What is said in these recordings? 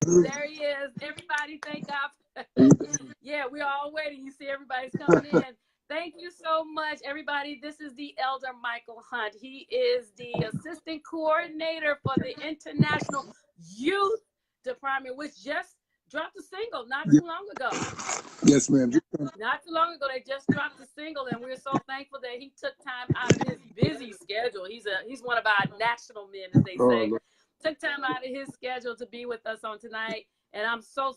There he is. Everybody, thank God. Yeah, we're all waiting. You see everybody's coming in. Thank you so much, everybody. This is the Elder Michael Hunt. He is the assistant coordinator for the International Youth Department, which just dropped a single not too long ago. Yes, ma'am. Not too long ago, they just dropped a single, and we're so thankful that he took time out of his busy schedule. He's one of our national men, as they say. Took time out of his schedule to be with us on tonight, and I'm so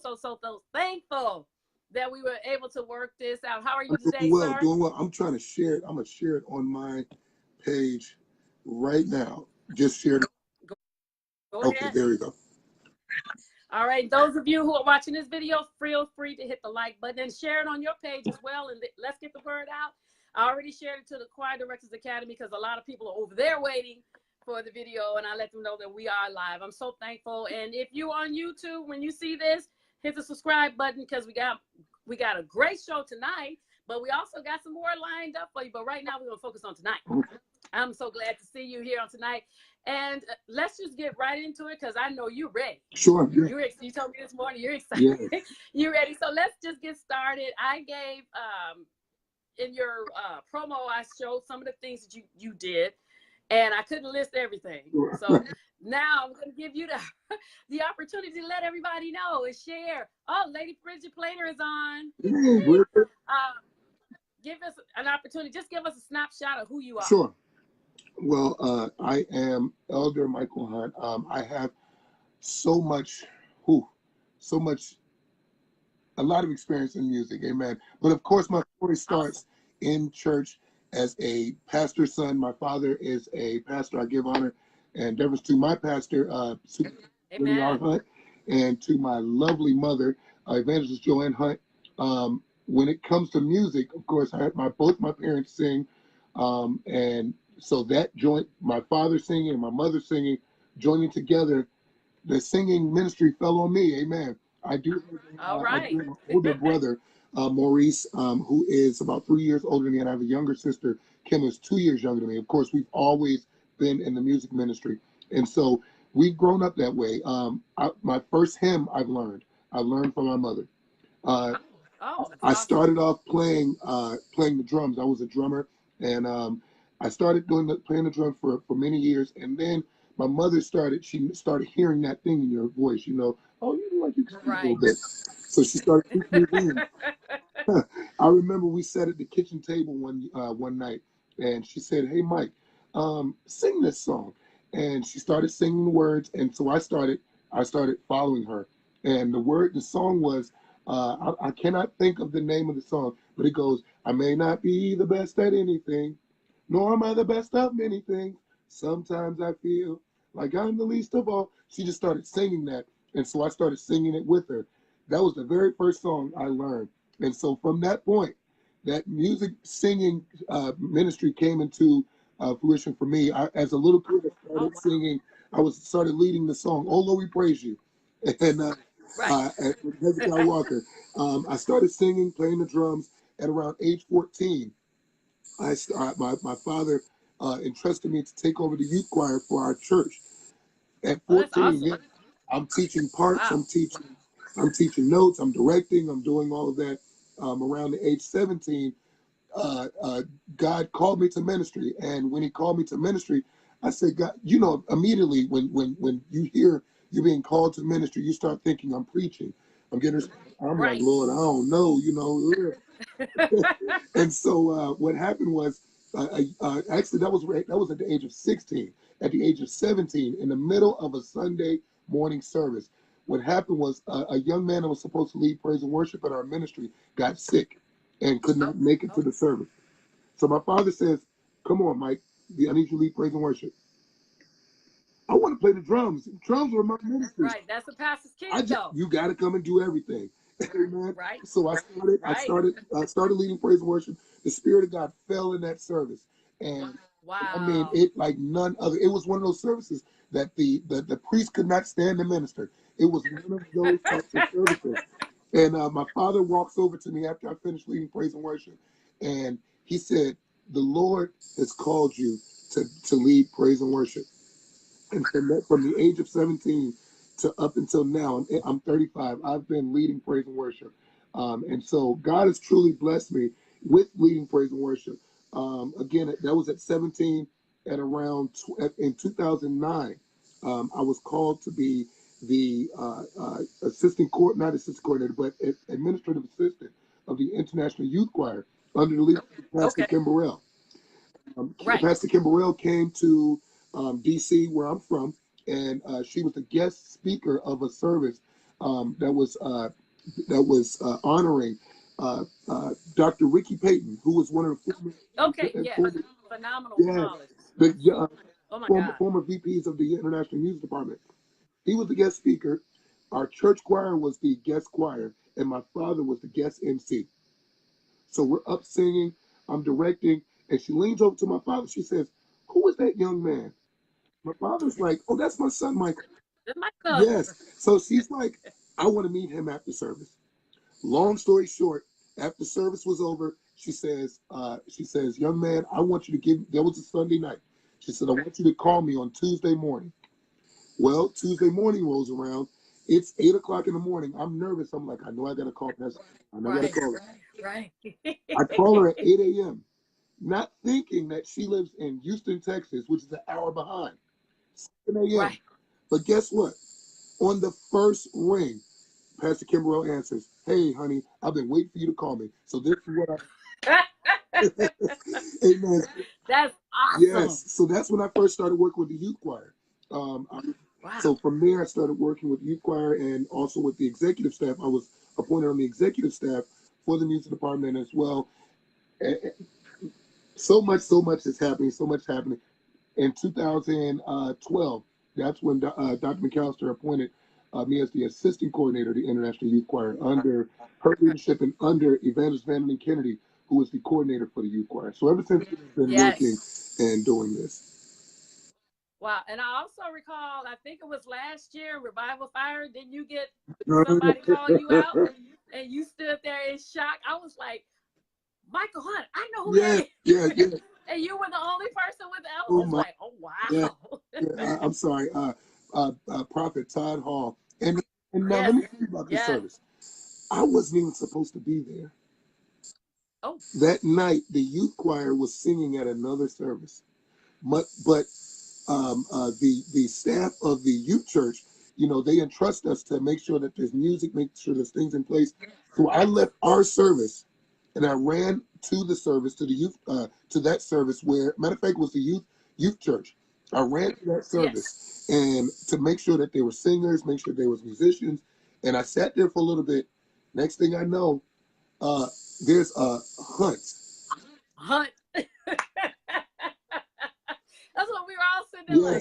thankful that we were able to work this out. How are you today, sir? Doing well. I'm trying to share it. I'm gonna share it on my page right now. Just share it. Go okay, ahead. there we go. All right, those of you who are watching this video, feel free to hit the like button and share it on your page as well, and let's get the word out. I already shared it to the Choir Directors Academy because a lot of people are over there waiting for the video, and I let them know that we are live. I'm so thankful. And if you're on YouTube, when you see this, hit the subscribe button because we got a great show tonight, but we also got some more lined up for you. But right now we're gonna focus on tonight. I'm so glad to see you here on tonight, and let's just get right into it because I know you're ready. Sure. Yeah. You told me this morning you're excited. Yeah. You're ready. So let's just get started. I gave in your promo, I showed some of the things that you did. And I couldn't list everything. So now I'm going to give you the opportunity to let everybody know and share. Oh, Lady Bridget Plater is on. Give us an opportunity. Just give us a snapshot of who you are. Sure. Well, I am Elder Michael Hunt. I have so much, a lot of experience in music. Amen. But of course, my story starts in church. As a pastor's son, my father is a pastor. I give honor and deference to my pastor, Amen. Hunt, and to my lovely mother, Evangelist Joanne Hunt. When it comes to music, of course, I had both my parents sing, and so that joint, my father singing and my mother singing, joining together, the singing ministry fell on me. Amen. I do. All right. I do have an older brother. Maurice, who is about 3 years older than me, and I have a younger sister, Kim, is 2 years younger than me. Of course, we've always been in the music ministry, and so we've grown up that way. My first hymn I learned from my mother. I started off playing the drums. I was a drummer, and I started playing the drums for many years, and then my mother started hearing that thing in your voice, oh, you like you can sing a little bit. So she started teaching me then. I remember we sat at the kitchen table one night, and she said, "Hey, Mike, sing this song." And she started singing the words, and so I started following her. And the song was, I cannot think of the name of the song, but it goes, "I may not be the best at anything, nor am I the best of many things. Sometimes I feel like I'm the least of all." She just started singing that, and so I started singing it with her. That was the very first song I learned. And so from that point, that music singing ministry came into fruition for me. As a little kid, I started singing. I started leading the song, "Oh Lord, we praise you." And at Hezekiah Walker. I started singing, playing the drums at around age 14. My father entrusted me to take over the youth choir for our church. At 14, yeah, I'm teaching parts, I'm teaching notes, I'm directing, I'm doing all of that. Around the age 17, God called me to ministry, and when He called me to ministry, I said, God, immediately when you hear you're being called to ministry, you start thinking, I'm preaching, I'm like, Lord, I don't know, And so what happened was, actually that was at the age of 16. At the age of 17, in the middle of a Sunday morning service, what happened was a young man that was supposed to lead praise and worship at our ministry got sick and could not make it to the service. So my father says, "Come on, Mike, I need you to lead praise and worship." I want to play the drums. Drums were my ministry. Right, that's the pastor's kid, though. You got to come and do everything. Amen. Right. So I started leading praise and worship. The Spirit of God fell in that service, and I mean, it like none other. It was one of those services that the priest could not stand to minister. It was one of those types of services. And my father walks over to me after I finished leading praise and worship, and he said, "The Lord has called you to lead praise and worship." And from the age of 17, to up until now, I'm 35. I've been leading praise and worship. And so God has truly blessed me with leading praise and worship. Again, that was at 17. At around in 2009, I was called to be the not assistant coordinator, but administrative assistant of the International Youth Choir under the leadership of Pastor Okay. Kim Burrell. Right. Pastor Kim Burrell came to DC, where I'm from, and she was the guest speaker of a service that was honoring Dr. Ricky Payton, who was one of the Okay. Yes. former, Phenomenal yeah, apologist. Oh my God. former VPs of the International Music Department. He was the guest speaker. Our church choir was the guest choir, and my father was the guest MC. So we're up singing, I'm directing, and she leans over to my father. She says, "Who is that young man?" My father's like, "Oh, that's my son, Michael." That's my cousin. Yes. So she's like, "I want to meet him after service." Long story short, after service was over, she says, "Young man, I want you to give." There was a Sunday night. She said, "I want you to call me on Tuesday morning." Well, Tuesday morning rolls around. It's 8 o'clock in the morning. I'm nervous. I'm like, I know I got to call her. I know I got to call her. Right. I call her at 8 a.m., not thinking that she lives in Houston, Texas, which is an hour behind. 7 a.m. Right. But guess what? On the first ring, Pastor Kimberell answers, "Hey, honey, I've been waiting for you to call me. So this is what I..." Amen. That's awesome. Yes. So that's when I first started working with the youth choir. Wow. So from there, I started working with youth choir and also with the executive staff. I was appointed on the executive staff for the music department as well. So much is happening. So much happening. In 2012, that's when Dr. McAllister appointed me as the assistant coordinator of the International Youth Choir under her leadership and under Evangelist Vanderlyn Kennedy, who was the coordinator for the youth choir. So ever since we've been working and doing this. Wow. And I also recall, I think it was last year, Revival Fire. Didn't you get somebody call you out and you stood there in shock? I was like, Michael Hunt, I know who that is. Yeah. And you were the only person with the I was like, oh wow. I'm sorry, Prophet Todd Hall. And now let me tell you about this service. I wasn't even supposed to be there. Oh. That night, the youth choir was singing at another service, but the staff of the youth church, they entrust us to make sure that there's music, make sure there's things in place. So I left our service and I ran to the service, to the youth, to that service where, matter of fact, it was the youth church. I ran to that service and to make sure that there were singers, make sure there was musicians, and I sat there for a little bit. Next thing I know, there's a Hunt. That's what we were all sitting there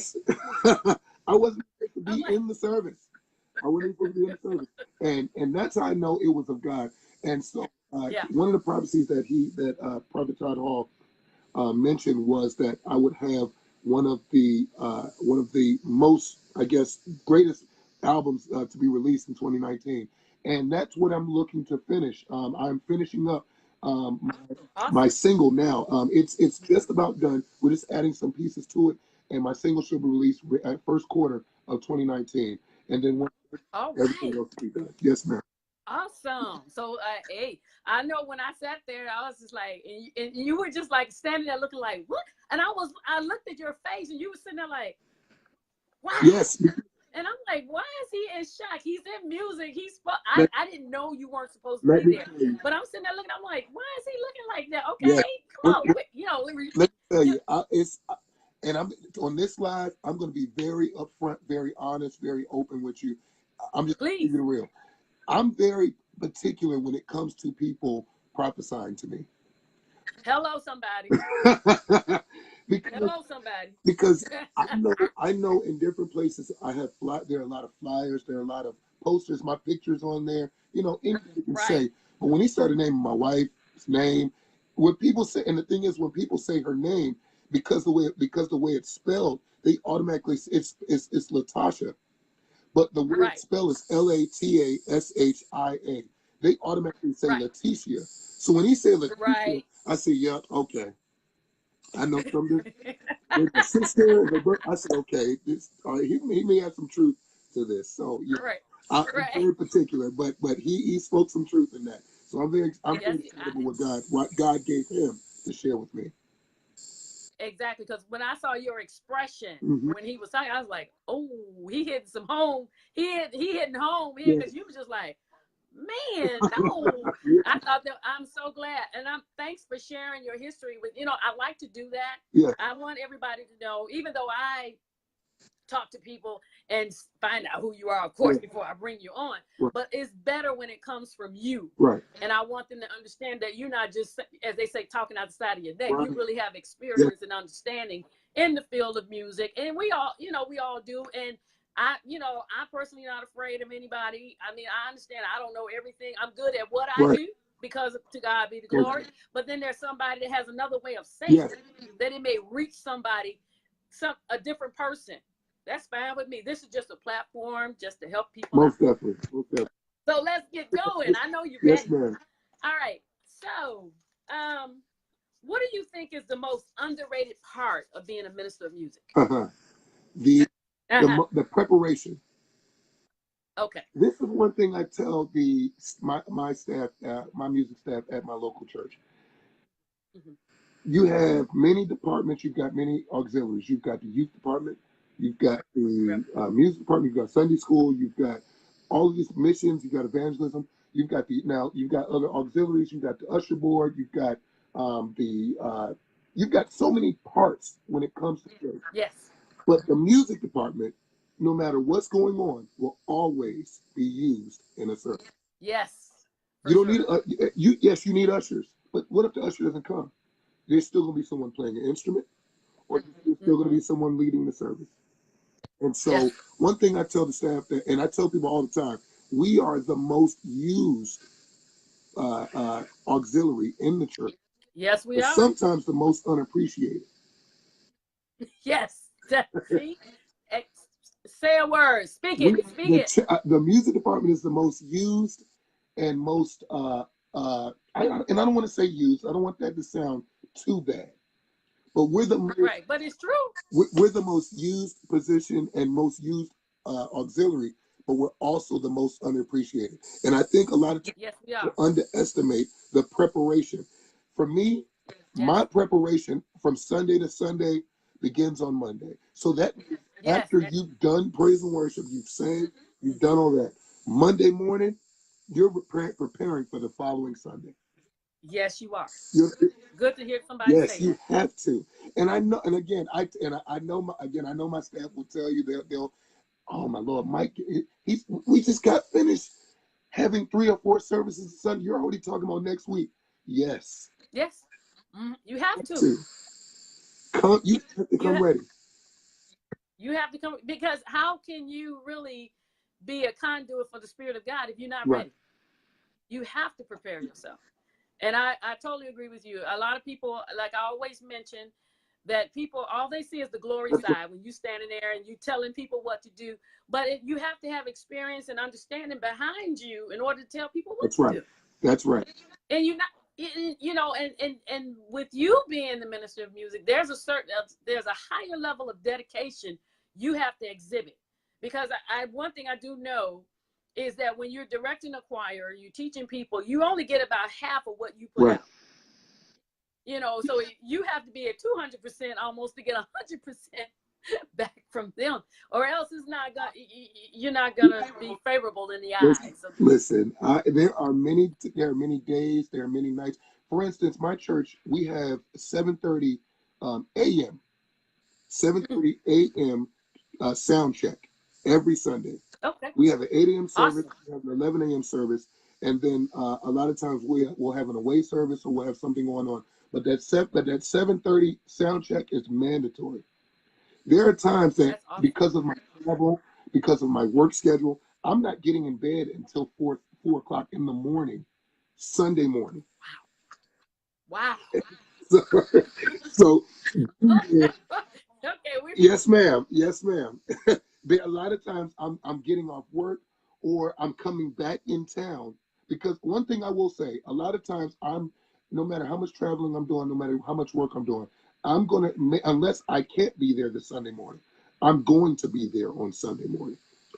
like. I wasn't supposed to be in the service. I wasn't supposed to be in the service. And that's how I know it was of God. And so one of the prophecies that Prophet Todd Hall mentioned was that I would have one of the most, I guess, greatest albums to be released in 2019. And that's what I'm looking to finish. I'm finishing up my single now. It's just about done. We're just adding some pieces to it, and my single should be released at first quarter of 2019. And then everything else will be done. Yes, ma'am. Awesome. So, hey, I know when I sat there, I was just like, and you were just like standing there looking like, what? And I looked at your face, and you were sitting there like, wow. Yes. And I'm like, why is he in shock? He's in music. I didn't know you weren't supposed to be there. But I'm sitting there looking, I'm like, why is he looking like that? Okay, come on. Let me tell you, and I'm on this live, I'm going to be very upfront, very honest, very open with you. I'm just keeping it real. I'm very particular when it comes to people prophesying to me. Hello, somebody. Hello, somebody. Because I know in different places there are a lot of flyers, there are a lot of posters, my pictures on there. Anything you can say. But when he started naming my wife's name, when people say, and the thing is, when people say her name, because the way it's spelled, they automatically it's Latasha. But the way it's spelled is Latashia. They automatically say Leticia. So when he said Leticia, I say, yeah, okay. I know something with the sister. I said, okay, he may have some truth to this. So yeah, Right. I'm Right. very particular, but he spoke some truth in that. So I'm very Yes, excited about what God gave him to share with me. exactly. Because when I saw your expression Mm-hmm. when he was talking, I was like, "Oh, he hitting some home. He hitting home here." Yeah. Because you was just like, "Man, no." Yeah. I thought that I'm so glad, and I'm thanks for sharing your history with. I like to do that. Yeah. I want everybody to know, even though I talk to people and find out who you are, of course, Yeah. before I bring you on. Right. But it's better when it comes from you. Right. And I want them to understand that you're not just, as they say, talking out the side of your neck. Right. You really have Yeah. experience and understanding in the field of music. And we all do. And I'm personally not afraid of anybody. I mean, I understand I don't know everything. I'm good at what I Right. do because to God be the Yes. glory. But then there's somebody that has another way of saying Yes. that it may reach somebody, a different person. That's fine with me. This is just a platform just to help people Most out. definitely. Most definitely. So let's get going. I know you're Yes, ready. ma'am. All right. So, what do you think is the most underrated part of being a minister of music? Uh-huh. The Uh-huh. the preparation. Okay. This is one thing I tell my staff, my music staff at my local church. Mm-hmm. You have many departments. You've got many auxiliaries. You've got the youth department. You've got Yep. the music department. You've got Sunday school. You've got all of these missions. You've got evangelism. You've got other auxiliaries. You've got the usher board. You've got you've got so many parts when it comes to church. Yes. But the music department, no matter what's going on, will always be used in a service. Yes. For You don't sure. need yes, you need ushers. But what if the usher doesn't come? There's still going to be someone playing an instrument, or there's still going to Mm-hmm. be someone leading the service. And so, Yes. one thing I tell the staff, and I tell people all the time, we are the most used auxiliary in the church, Yes, we but are. sometimes the most unappreciated. Yes. See? Say a word. Speak We, it. Speak it. the music department is the most used and most, and I don't want to say used. I don't want that to sound too bad, but Right. But it's true. we're the most used position and most used auxiliary, but we're also the most unappreciated. And I think a lot of Yes, we people are. underestimate the preparation. For me, Yes. my preparation from Sunday to Sunday begins on Monday. So that Yes. after you've done praise and worship, you've sang, you've done all that. Monday morning, you're preparing for the following Sunday. Yes, you are. You're, Good to hear somebody Yes, say you that. have to. And I know, and again, I know I know my staff will tell you they'll oh my Lord, Mike, we just got finished having 3 or 4 services Sunday. You're already talking about next week. Yes. Yes. You have to. To you have to You come have. ready. You have to come, because how can you really be a conduit for the Spirit of God if you're not Right. ready? You have to prepare yourself. And I totally agree with you. A lot of people, like I always mention, that people, all they see is the glory That's right. side when you standing there and you telling people what to do. But you have to have experience and understanding behind you in order to tell people what That's to right. do. That's right. And you're not, and with you being the minister of music, there's a higher level of dedication you have to exhibit. Because one thing I do know is that when you're directing a choir, you're teaching people, you only get about half of what you put Right. out. So you have to be at 200% almost to get 100% back from them, or else you're not gonna be favorable in the eyes of the people. Listen, there are many days, there are many nights. For instance, my church, we have 7:30 a.m. 7:30 a.m. Sound check every Sunday. Okay, We have an 8 a.m. service, awesome. we have an 11 a.m. service, and then a lot of times we'll have an away service or we'll have something going on. But that 7:30 sound check is mandatory. There are times that That's awesome. because of my travel, because of my work schedule, I'm not getting in bed until 4 o'clock in the morning, Sunday morning. Wow. So, so yeah, Okay, we. yes, ma'am. Yes, ma'am. A lot of times I'm getting off work or I'm coming back in town because one thing I will say, a lot of times no matter how much traveling I'm doing, no matter how much work I'm doing, I'm gonna unless I can't be there this Sunday morning, I'm going to be there on Sunday morning.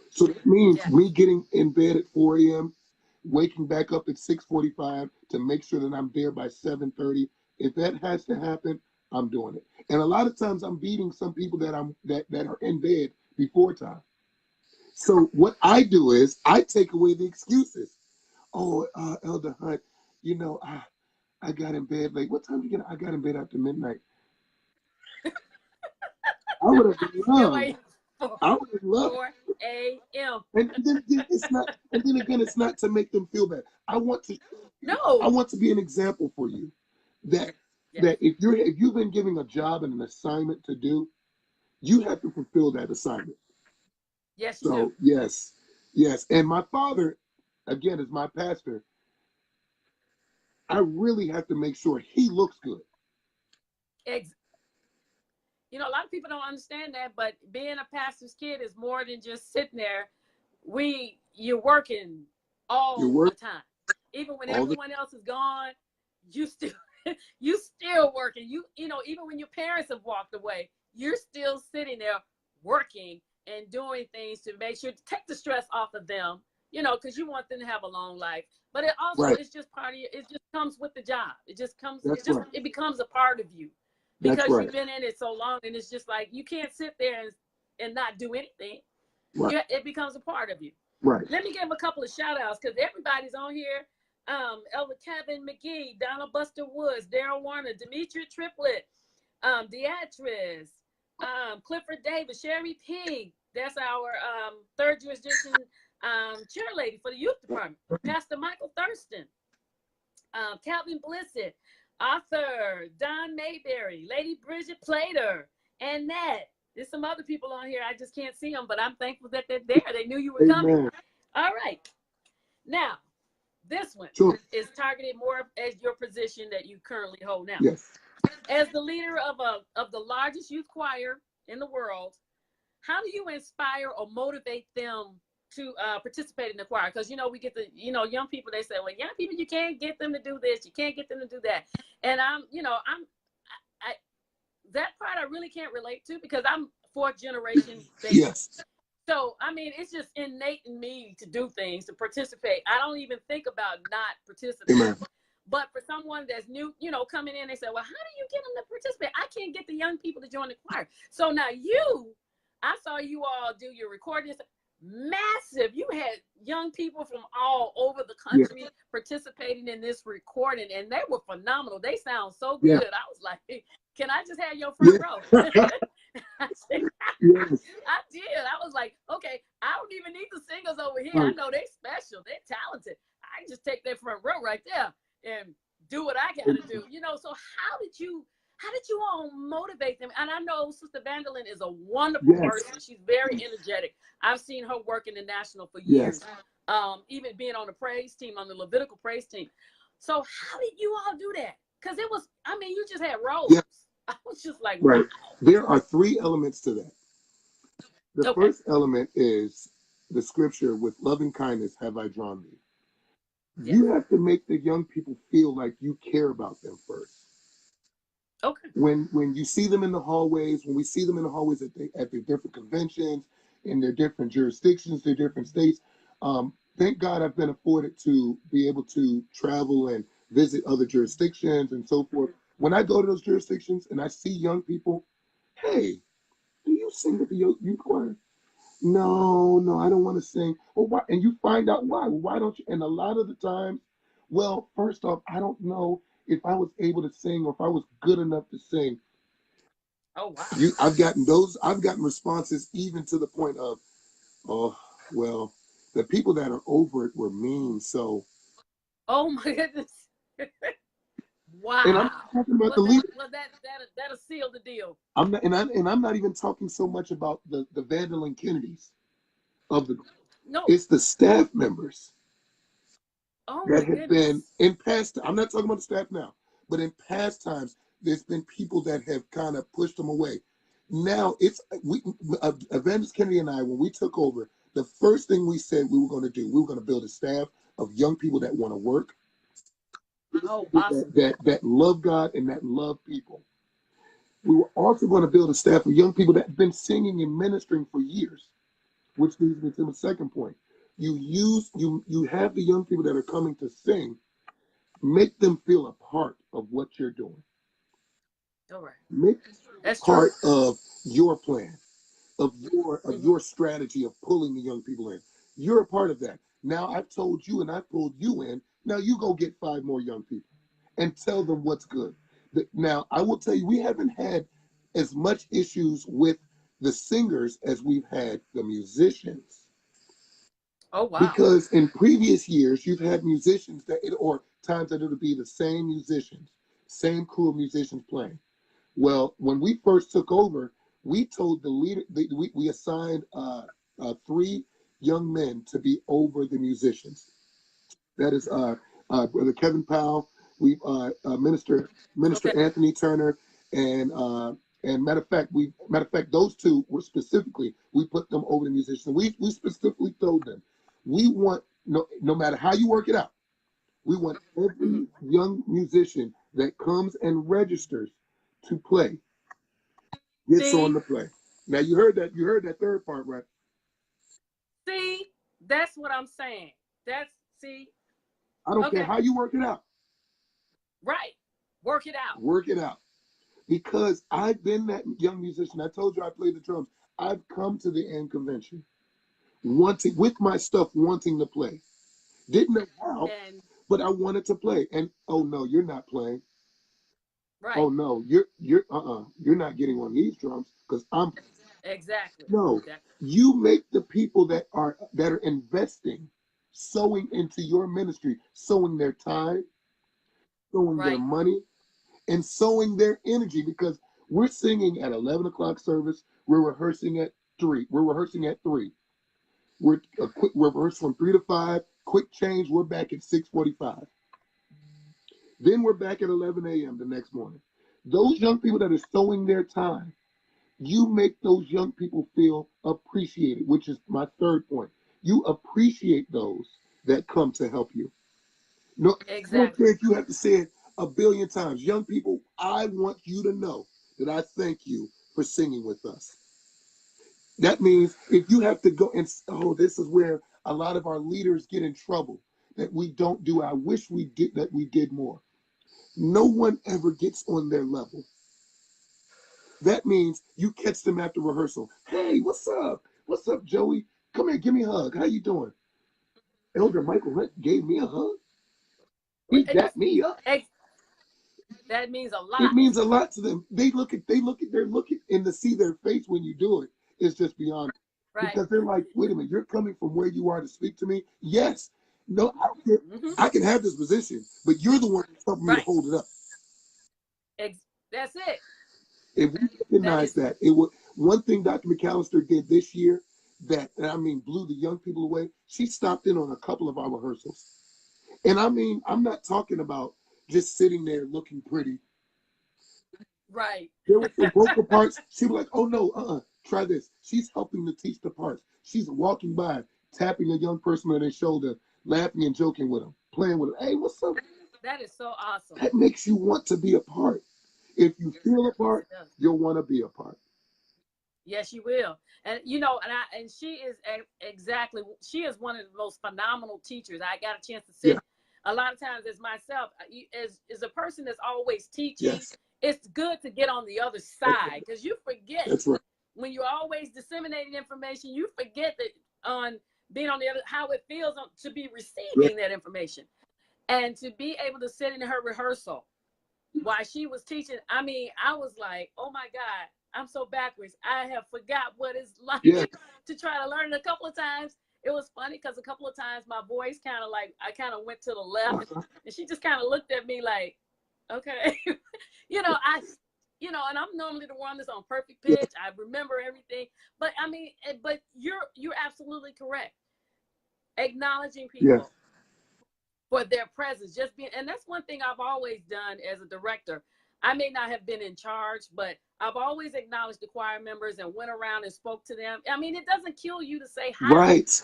So that means Yes. me getting in bed at 4 a.m., waking back up at 6:45 to make sure that I'm there by 7:30. If that has to happen, I'm doing it. And a lot of times I'm beating some people that are in bed before time. So what I do is I take away the excuses. Oh, Elder Hunt, I got in bed late. What time did you get? I got in bed after midnight. I would have Still loved. waiting for I would have loved. 4 a.m. And then it's not. And then again, it's not to make them feel bad. I want to. I No. want to be an example for you that Yes. that if you've been given a job and an assignment to do, you have to fulfill that assignment. Yes, you So do. yes, yes. And my father, again, is my pastor. I really have to make sure he looks good. Ex- a lot of people don't understand that, but being a pastor's kid is more than just sitting there. You're working Your all the work, time. Even when all the everyone else is gone, you still you still working. Even when your parents have walked away, you're still sitting there working and doing things to make sure to take the stress off of them, because you want them to have a long life. But it also right. it's just part of you. It just comes with the job. It just comes. That's right. It becomes a part of you That's because right. you've been in it so long, and it's just like you can't sit there and not do anything. Right. It becomes a part of you. Right. Let me give a couple of shout outs because everybody's on here. Elder Kevin McGee, Donald Buster Woods, Daryl Warner, Demetria Triplett, Beatrice, Clifford Davis, Sherry Pig. That's our third jurisdiction chair lady for the youth department. Pastor Michael Thurston, Calvin Blissett, author Don Mayberry, Lady Bridget Plater, and Nat. There's some other people on here. I just can't see them, but I'm thankful that they're there. They knew you were coming. All right. Now, this one is targeted more as your position that you currently hold now. Yes. As the leader of the largest youth choir in the world, how do you inspire or motivate them to participate in the choir? Because we get the young people. They say, well, young people, you can't get them to do this, you can't get them to do that. And that part I really can't relate to because I'm fourth generation baby. Yes. So I mean, it's just innate in me to do things, to participate. I don't even think about not participating. Amen. But for someone that's new, coming in, they say, well, how do you get them to participate? I can't get the young people to join the choir. So now I saw you all do your recordings. Massive. You had young people from all over the country participating in this recording, and they were phenomenal. They sound so good. I was like, hey, can I just have your front row? I did. I was like, okay, I don't even need the singers over here. I know they're special. They're talented. I just take that front row right there and do what I got to do. So how did you all motivate them? And I know Sister Vandalyn is a wonderful person. She's very energetic. I've seen her work in the national for years, even being on the praise team, on the Levitical praise team. So how did you all do that? Because it was, you just had roles. I was just like, wow. There are three elements to that. The first element is the scripture, with loving kindness have I drawn thee. You have to make the young people feel like you care about them first. Okay. When you see them in the hallways, when we see them in the hallways at the different conventions, in their different jurisdictions, their different states, thank God I've been afforded to be able to travel and visit other jurisdictions and so forth. When I go to those jurisdictions and I see young people, hey, do you sing at the youth choir? No, I don't want to sing. Well, why? And you find out why. Well, why don't you? And a lot of the times, well, first off, I don't know if I was able to sing or if I was good enough to sing. Oh, wow. I've gotten responses even to the point of, oh, well, the people that are over it were mean. So. Oh my goodness. Wow. And I'm talking about the leader. That'll seal the deal. I'm not even talking so much about the Vandalyn Kennedys of the. No. It's the staff members. Oh, that have been in past. I'm not talking about the staff now, but in past times, there's been people that have kind of pushed them away. Now Evangelist Kennedy and I, when we took over, the first thing we said we were going to do, we were going to build a staff of young people that want to work. Oh, awesome. That love God and that love people. We were also going to build a staff of young people that have been singing and ministering for years. which leads me to the second point. You have the young people that are coming to sing, make them feel a part of what you're doing. All right. Make them That's true. part of your plan, of Hmm. your strategy of pulling the young people in. You're a part of that. Now I've told you and I've pulled you in. Now you go get 5 more young people and tell them what's good. Now I will tell you, we haven't had as much issues with the singers as we've had the musicians. Oh, wow. Because in previous years, you've had musicians or times that it'll be the same musicians, same crew of musicians playing. Well, when we first took over, we told the leader, we assigned 3 young men to be over the musicians. That is Brother Kevin Powell, we Minister Okay. Anthony Turner, and matter of fact, those 2 were specifically, we put them over the musicians. We specifically told them, we want, no matter how you work it out, we want Hmm. every young musician that comes and registers to play gets on See, the play. Now you heard that third part, right? see, that's what I'm saying. That's, see, I don't care okay, how you work it out. right. Work it out. Work it out. Because I've been that young musician. I told you I played the drums. I've come to the end convention wanting, with my stuff, wanting to play. Didn't know how, And but I wanted to play. And oh no, you're not playing. right. Oh no, you're not getting on these drums because I'm Exactly. no. That, You make the people that are investing, sowing into your ministry, sowing their time, sowing their right. money, and sowing their energy, because we're singing at 11 o'clock service. We're rehearsing at 3. We're rehearsing at 3. We're rehearsing from 3 to 5. Quick change. We're back at 6:45. Then we're back at 11 a.m. the next morning. Those young people that are sowing their time, you make those young people feel appreciated, which is my third point. You appreciate those that come to help you. No, I don't care Exactly. if you have to say it a billion times. Young people, I want you to know that I thank you for singing with us. That means if you have to go and, oh, this is where a lot of our leaders get in trouble, that we don't do. I wish we did more. No one ever gets on their level. That means you catch them after rehearsal. Hey, what's up? What's up, Joey? Come here, give me a hug. How you doing? Elder Michael Hunt gave me a hug. Well, He dapped me up. that means a It lot. means a lot to them. They're looking, and to see their face when you do it is just beyond. Right. Because they're like, wait a minute, you're coming from where you are to speak to me? Yes. No, I don't care. Hmm. I can have this position, but you're the one that's helping me to Right. hold it up. That's it. If we That recognize is, that, it was one thing Dr. McAllister did this year that, and I mean, blew the young people away. She stopped in on a couple of our rehearsals. And I mean, I'm not talking about just sitting there looking pretty. right. There were some vocal parts. She was like, oh no, try this. She's helping to teach the parts. She's walking by, tapping a young person on their shoulder, laughing and joking with them, playing with them. Hey, what's up? That is so awesome. That makes you want to be a part. If you feel a Yes, part, it does. you'll want to be a part. Yes, you will. And you know, and she is exactly, she is one of the most phenomenal teachers. I got a chance to Yeah, sit a lot of times as myself, as a person that's always teaching. yes. It's good to get on the other That's side, right. because you forget That's right. when you're always disseminating information. You forget that on being on the other, how it feels to be Right. receiving that information, and to be able to sit in her rehearsal while she was teaching. I mean, I was like, oh my God, I'm so backwards. I have forgot what it's like Yeah. to try to learn it. A couple of times. It was funny because a couple of times my voice kind of like, I kind of went to the left, Uh-huh. and she just kind of looked at me like, okay. you know, I, and I'm normally the one that's on perfect Yeah. pitch. I remember everything. But I mean, but you're absolutely correct. Acknowledging Yeah. people for their presence, just being, and that's one thing I've always done as a director. I may not have been in charge, but I've always acknowledged the choir members and went around and spoke to them. I mean, it doesn't kill you to say hi. Right.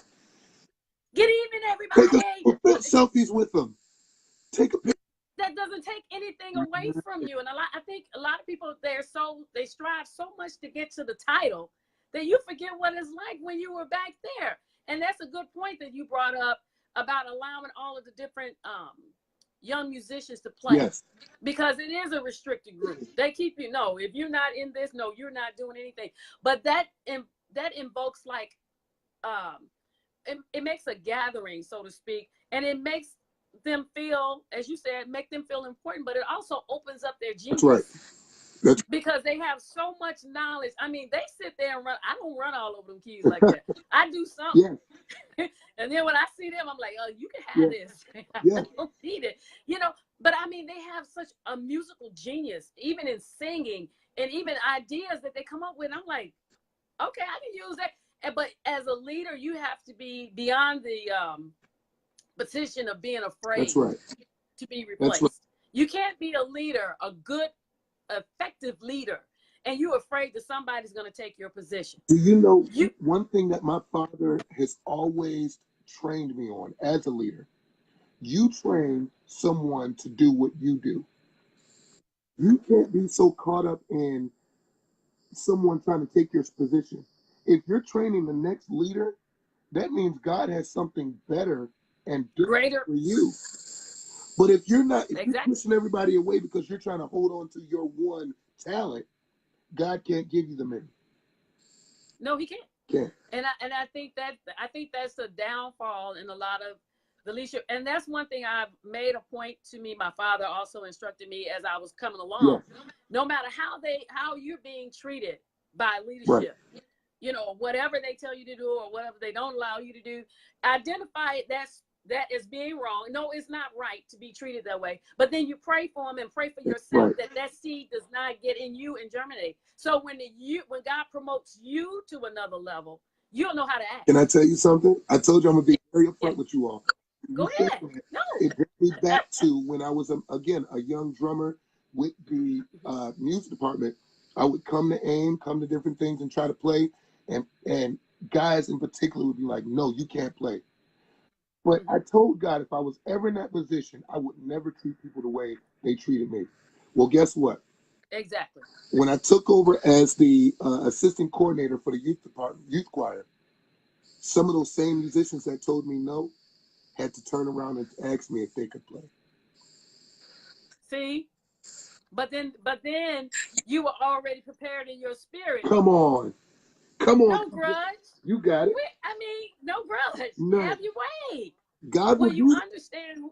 Good evening, Take everybody. selfies with them. Take a picture. That doesn't take anything away from you. And I think a lot of people, they strive so much to get to the title that you forget what it's like when you were back there. And that's a good point that you brought up about allowing all of the different young musicians to play. Yes. Because it is a restricted group. They keep you, no, if you're not in this, no, you're not doing anything. But that invokes like, it makes a gathering, so to speak, and it makes them feel, as you said, make them feel important, but it also opens up their genius. That's right. Because they have so much knowledge. I mean, they sit there and run. I don't run all over them keys like that. I do something. Yeah. And then when I see them, I'm like, oh, you can have this. I don't need it. You know, but I mean, they have such a musical genius, even in singing and even ideas that they come up with. I'm like, okay, I can use that. But as a leader, you have to be beyond the position of being afraid. That's right. To be replaced. Right. You can't be a leader, a good, effective leader, and you're afraid that somebody's going to take your position. Do you know one thing that my father has always trained me on as a leader? You train someone to do what you do. You can't be so caught up in someone trying to take your position. If you're training the next leader, that means God has something better and greater for you. But if you're not, if you're pushing everybody away because you're trying to hold on to your one talent, God can't give you the many. No, he can't. Yeah. And I think that's a downfall in a lot of the leadership. And that's one thing I've made a point to me. My father also instructed me as I was coming along. Yeah. No matter how you're being treated by leadership, you know, whatever they tell you to do or whatever they don't allow you to do, identify that is being wrong. No, it's not right to be treated that way. But then you pray for them and pray for yourself that seed does not get in you and germinate. So when God promotes you to another level, you'll know how to act. Can I tell you something? I told you I'm gonna be very upfront with you all. Go ahead. No. It brings me back to when I was again a young drummer with the music department. I would come to AIM, come to different things, and try to play, and guys in particular would be like, "No, you can't play." But I told God if I was ever in that position, I would never treat people the way they treated me. Well, guess what? Exactly. When I took over as the assistant coordinator for the youth choir, some of those same musicians that told me no had to turn around and ask me if they could play. See? But then you were already prepared in your spirit. Come on. No grudge. You got it. I mean, no grudge. No. Have your way. God, when you understand,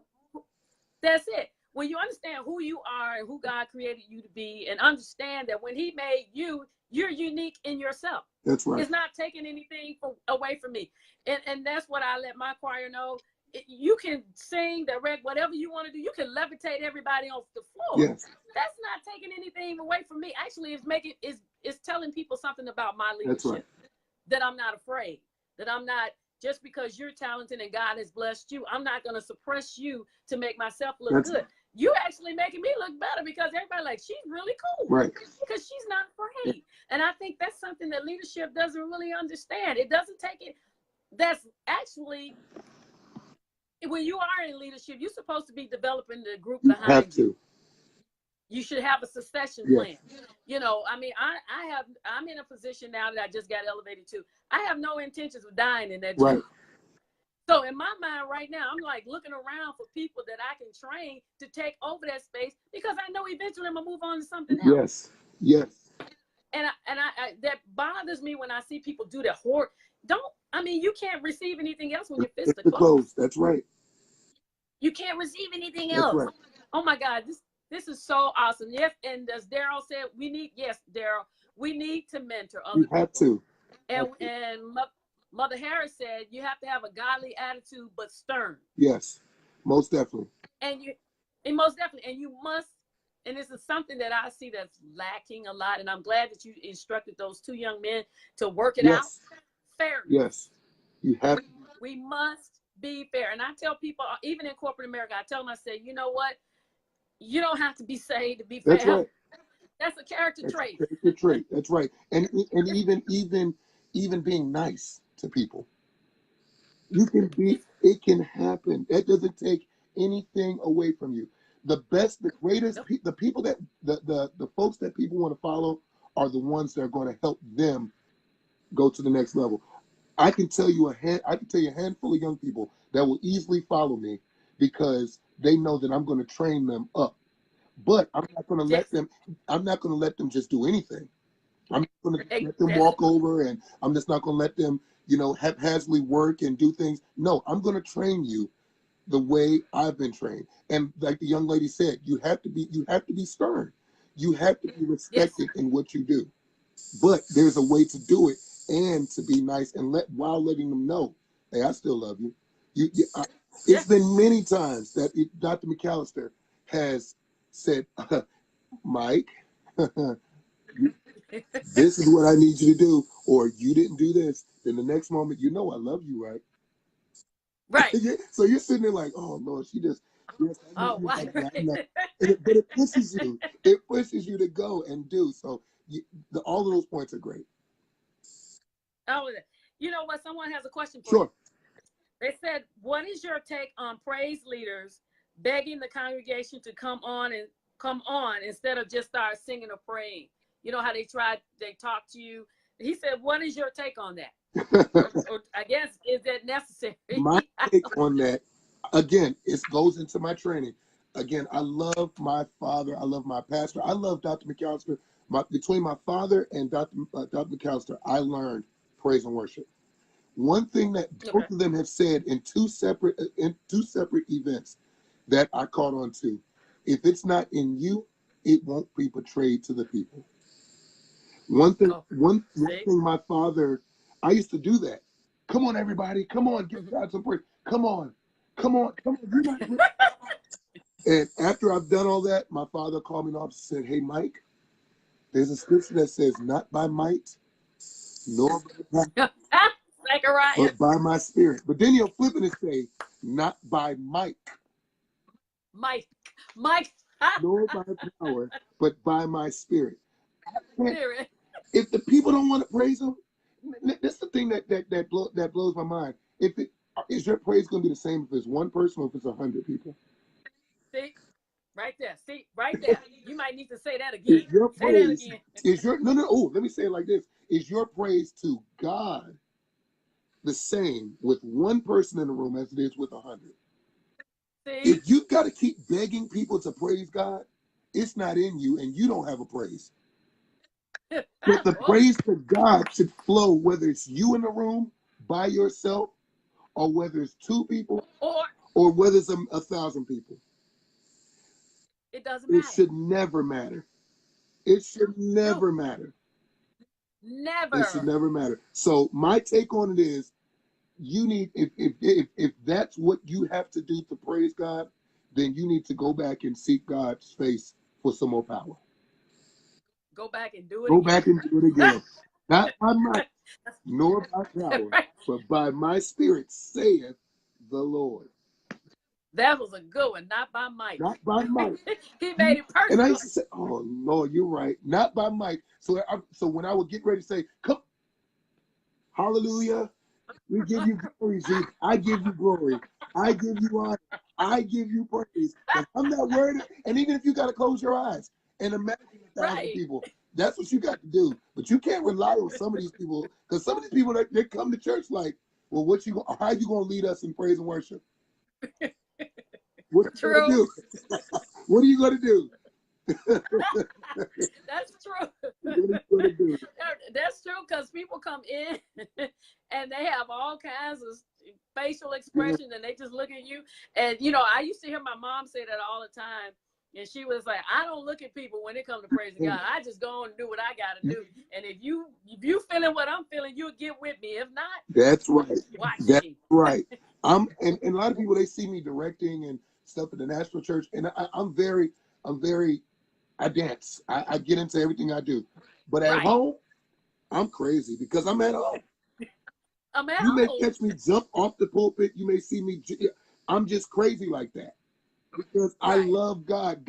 that's it. When you understand who you are and who God created you to be, and understand that when He made you, you're unique in yourself. That's right. It's not taking anything away from me. And that's what I let my choir know. You can sing, direct, whatever you want to do. You can levitate everybody off the floor. Yes. That's not taking anything away from me. Actually, it's telling people something about my leadership. That's right. That I'm not afraid. That I'm not, just because you're talented and God has blessed you, I'm not going to suppress you to make myself look good. You're actually making me look better because everybody's like, she's really cool. Right. Because she's not afraid. And I think that's something that leadership doesn't really understand. It doesn't take it. That's actually, when you are in leadership, you're supposed to be developing the group behind you. You should have a succession plan. You know, I mean, I'm in a position now that I just got elevated to. I have no intentions of dying in that job. Right. So in my mind right now, I'm like looking around for people that I can train to take over that space, because I know eventually I'm gonna move on to something else. Yes. And I that bothers me when I see people do that. You can't receive anything else when your fists are closed. That's right. You can't receive anything else. Right. Oh my God, this is so awesome. Yes, and as Daryl said, we need to mentor other people. You have to. And Mother Harris said you have to have a godly attitude, but stern. Yes, most definitely. And you must, and this is something that I see that's lacking a lot, and I'm glad that you instructed those two young men to work it out. Fairness. Yes, you have. We must be fair. And I tell people, even in corporate America, I tell them, I say, you know what? You don't have to be saved to be fair. That's right. That's a character trait. Character trait. That's right. And even being nice to people. It can happen. That doesn't take anything away from you. The greatest, the people that the folks that people want to follow are the ones that are going to help them go to the next level. I can tell you a handful of young people that will easily follow me because they know that I'm going to train them up. But I'm not going to Yes. I'm not going to let them just do anything. I'm not going to let them Exactly. walk over, and I'm just not going to let them, haphazardly work and do things. No, I'm going to train you the way I've been trained. And like the young lady said, you have to be stern. You have to be Yes. respected in what you do. But there's a way to do it and to be nice and while letting them know, hey, I still love you. It's Yes. been many times that Dr. McAllister has said, Mike, this is what I need you to do, or you didn't do this. Then the next moment, I love you, right? Right. So you're sitting there like, oh Lord, she just, yes, I know Oh, you wow. like that. But it pushes you. It pushes you to go and do. So all of those points are great. Oh, you know what? Someone has a question for Sure. you. They said, what is your take on praise leaders begging the congregation to come on instead of just start singing or praying? You know how they talk to you. He said, what is your take on that? or I guess, is that necessary? My take on that, again, it goes into my training. Again, I love my father. I love my pastor. I love Dr. McAllister. Between my father and Dr. McAllister, I learned praise and worship. One thing that both of them have said in two separate events that I caught on to: if it's not in you, it won't be portrayed to the people. One thing my father, I used to do that. Come on, everybody, come on, give God some praise. Come on. And after I've done all that, my father called me off and said, hey, Mike, there's a scripture that says, not by might, nor by power, but by my spirit. But then he'll flip it and say, not by might, Mike, nor by power, but by my spirit. spirit. If the people don't want to praise him, that's the thing that blows my mind. Is your praise going to be the same if it's one person or if it's 100 people? See, right there. See, right there. You might need to say that again. Is your praise, Say that again. no, let me say it like this. Is your praise to God the same with one person in the room as it is with 100? See? If you've got to keep begging people to praise God, it's not in you and you don't have a praise. But the praise to God should flow whether it's you in the room by yourself or whether it's two people or whether it's 1,000 people. It doesn't matter. It should never matter. It should never matter. Never. It should never matter. So my take on it is, you need, if that's what you have to do to praise God, then you need to go back and seek God's face for some more power. Go back and do it Go again. back and do it again. Not by might, nor by power, but by my spirit, saith the Lord. That was a good one. Not by might. Not by might. He made it personal. And I used to say, oh, Lord, you're right. Not by might. So when I would get ready to say, come, hallelujah, we give you glory, Jesus. I give you glory. I give you honor. I give you praise. I'm not worried. And even if you got to close your eyes and imagine 1,000 people, that's what you got to do. But you can't rely on some of these people, because some of these people, they come to church like, well, how you going to lead us in praise and worship? What are you going to do? What are you going to do? That's true. What are you going to do? That's true, because people come in and they have all kinds of facial expressions and they just look at you. And, I used to hear my mom say that all the time. And she was like, I don't look at people when it comes to praising God. I just go and do what I got to do. And if you feeling what I'm feeling, you'll get with me. If not, that's right. That's right. And a lot of people, they see me directing and stuff at the National Church, and I dance. I get into everything I do. But at home, I'm crazy because I'm at home. You may catch me jump off the pulpit. You may see me. I'm just crazy like that because I love God.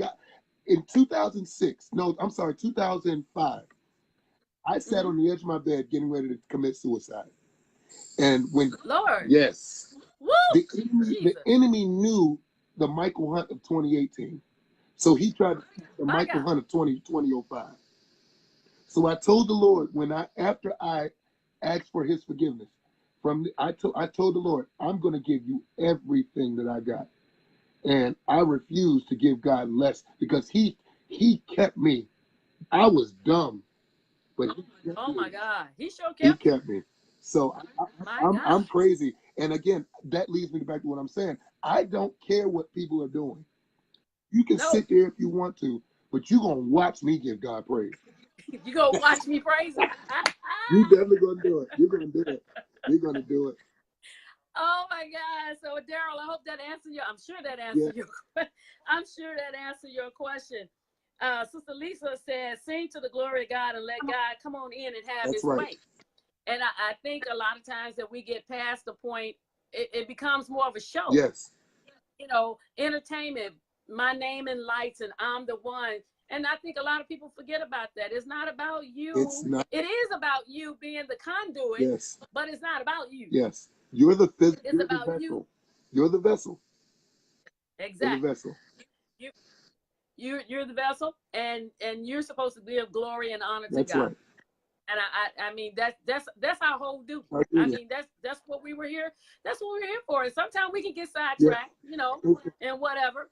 In 2005, I sat on the edge of my bed getting ready to commit suicide. And when yes, the enemy knew the Michael Hunt of 2018. So he tried to keep the Michael Hunt of 2005. So I told the Lord after I ask for his forgiveness. I told the Lord, I'm going to give you everything that I got. And I refuse to give God less because he kept me. I was dumb, but he kept Oh my me. God. He sure He kept you. kept me. So My I'm God. crazy. And again, that leads me back to what I'm saying. I don't care what people are doing. You can No. sit there if you want to, but you're going to watch me give God praise. You go watch me praise him. You definitely going to do it. You're going to do it. You're going to do it. Oh my God. So Daryl, I hope that answered your, I'm sure that Yeah. answered your I'm sure that answered your question. Sister Lisa says, sing to the glory of God and let God come on in and have That's his right. way. And I think a lot of times that we get past the point, it becomes more of a show. Yes. You know, entertainment, my name in lights, and I'm the one. And I think a lot of people forget about that. It's not about you. It's not. It is about you being the conduit, Yes. but it's not about you. Yes. You're the It's about vessel. you. You're the vessel. Exactly. You're the vessel. You're the vessel, and you're supposed to give glory and honor to That's God. right. And I mean that's our whole duty. I mean that's what we were here. That's what we're here for. And sometimes we can get sidetracked, you know, and whatever.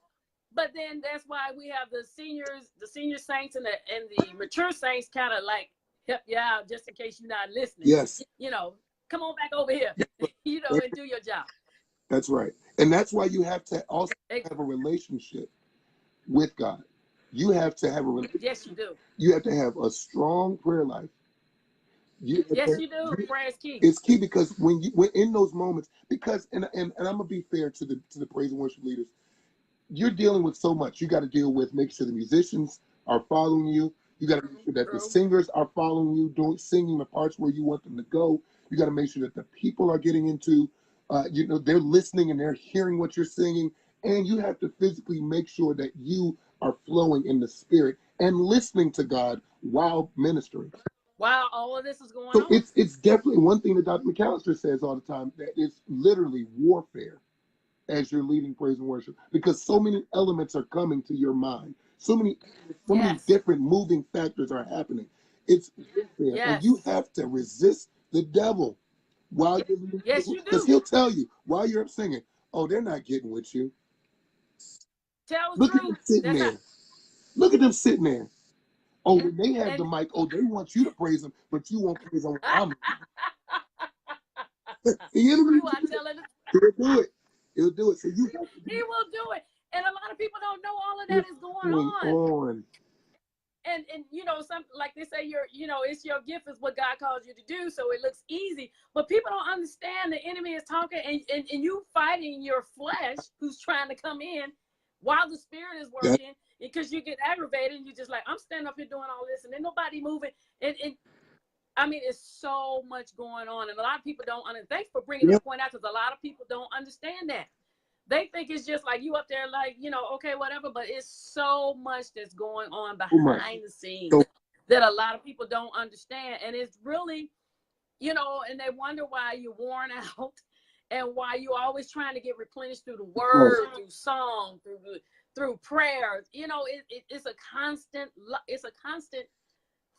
But then that's why we have the senior saints and the mature saints kind of like help you out just in case you're not listening. Yes. You know, come on back over here, you know, and do your job. That's right. And that's why you have to also have a relationship with God. You have to have a relationship. Yes, you do. You have to have a strong prayer life. Yes, you do. Prayer is key. It's key because when in those moments, because and I'm gonna be fair to the praise and worship leaders, you're dealing with so much. You got to deal with make sure the musicians are following you. You got to make sure that the singers are following you, singing the parts where you want them to go. You got to make sure that the people are getting into, they're listening and they're hearing what you're singing. And you have to physically make sure that you are flowing in the spirit and listening to God while ministering. While all of this is going So on. it's definitely one thing that Dr. McAllister says all the time, that it's literally warfare as you're leading praise and worship, because so many elements are coming to your mind. So many different moving factors are happening. It's warfare, and you have to resist the devil while you're leading. Yes, you do. Because he'll tell you while you're singing, "Oh, they're not getting with you." Tell the Look truth. at them sitting there. Look at them sitting there. Oh, when they have the mic, oh, they want you to praise them, but you won't praise them. The enemy, you are telling the he'll do it. He'll do it. So you have to he will do it. And a lot of people don't know all of that is going on. And you know, some like they say it's your gift is what God calls you to do, so it looks easy. But people don't understand the enemy is talking and you fighting your flesh who's trying to come in while the spirit is working, because you get aggravated and you're just like, I'm standing up here doing all this and then nobody moving. And I mean, it's so much going on, and a lot of people don't understand. Thanks for bringing this point out, because a lot of people don't understand that. They think it's just like you up there, like, okay, whatever, but it's so much that's going on behind the scenes that a lot of people don't understand. And it's really, and they wonder why you're worn out and why you're always trying to get replenished through the word, through song, through prayers. It's a constant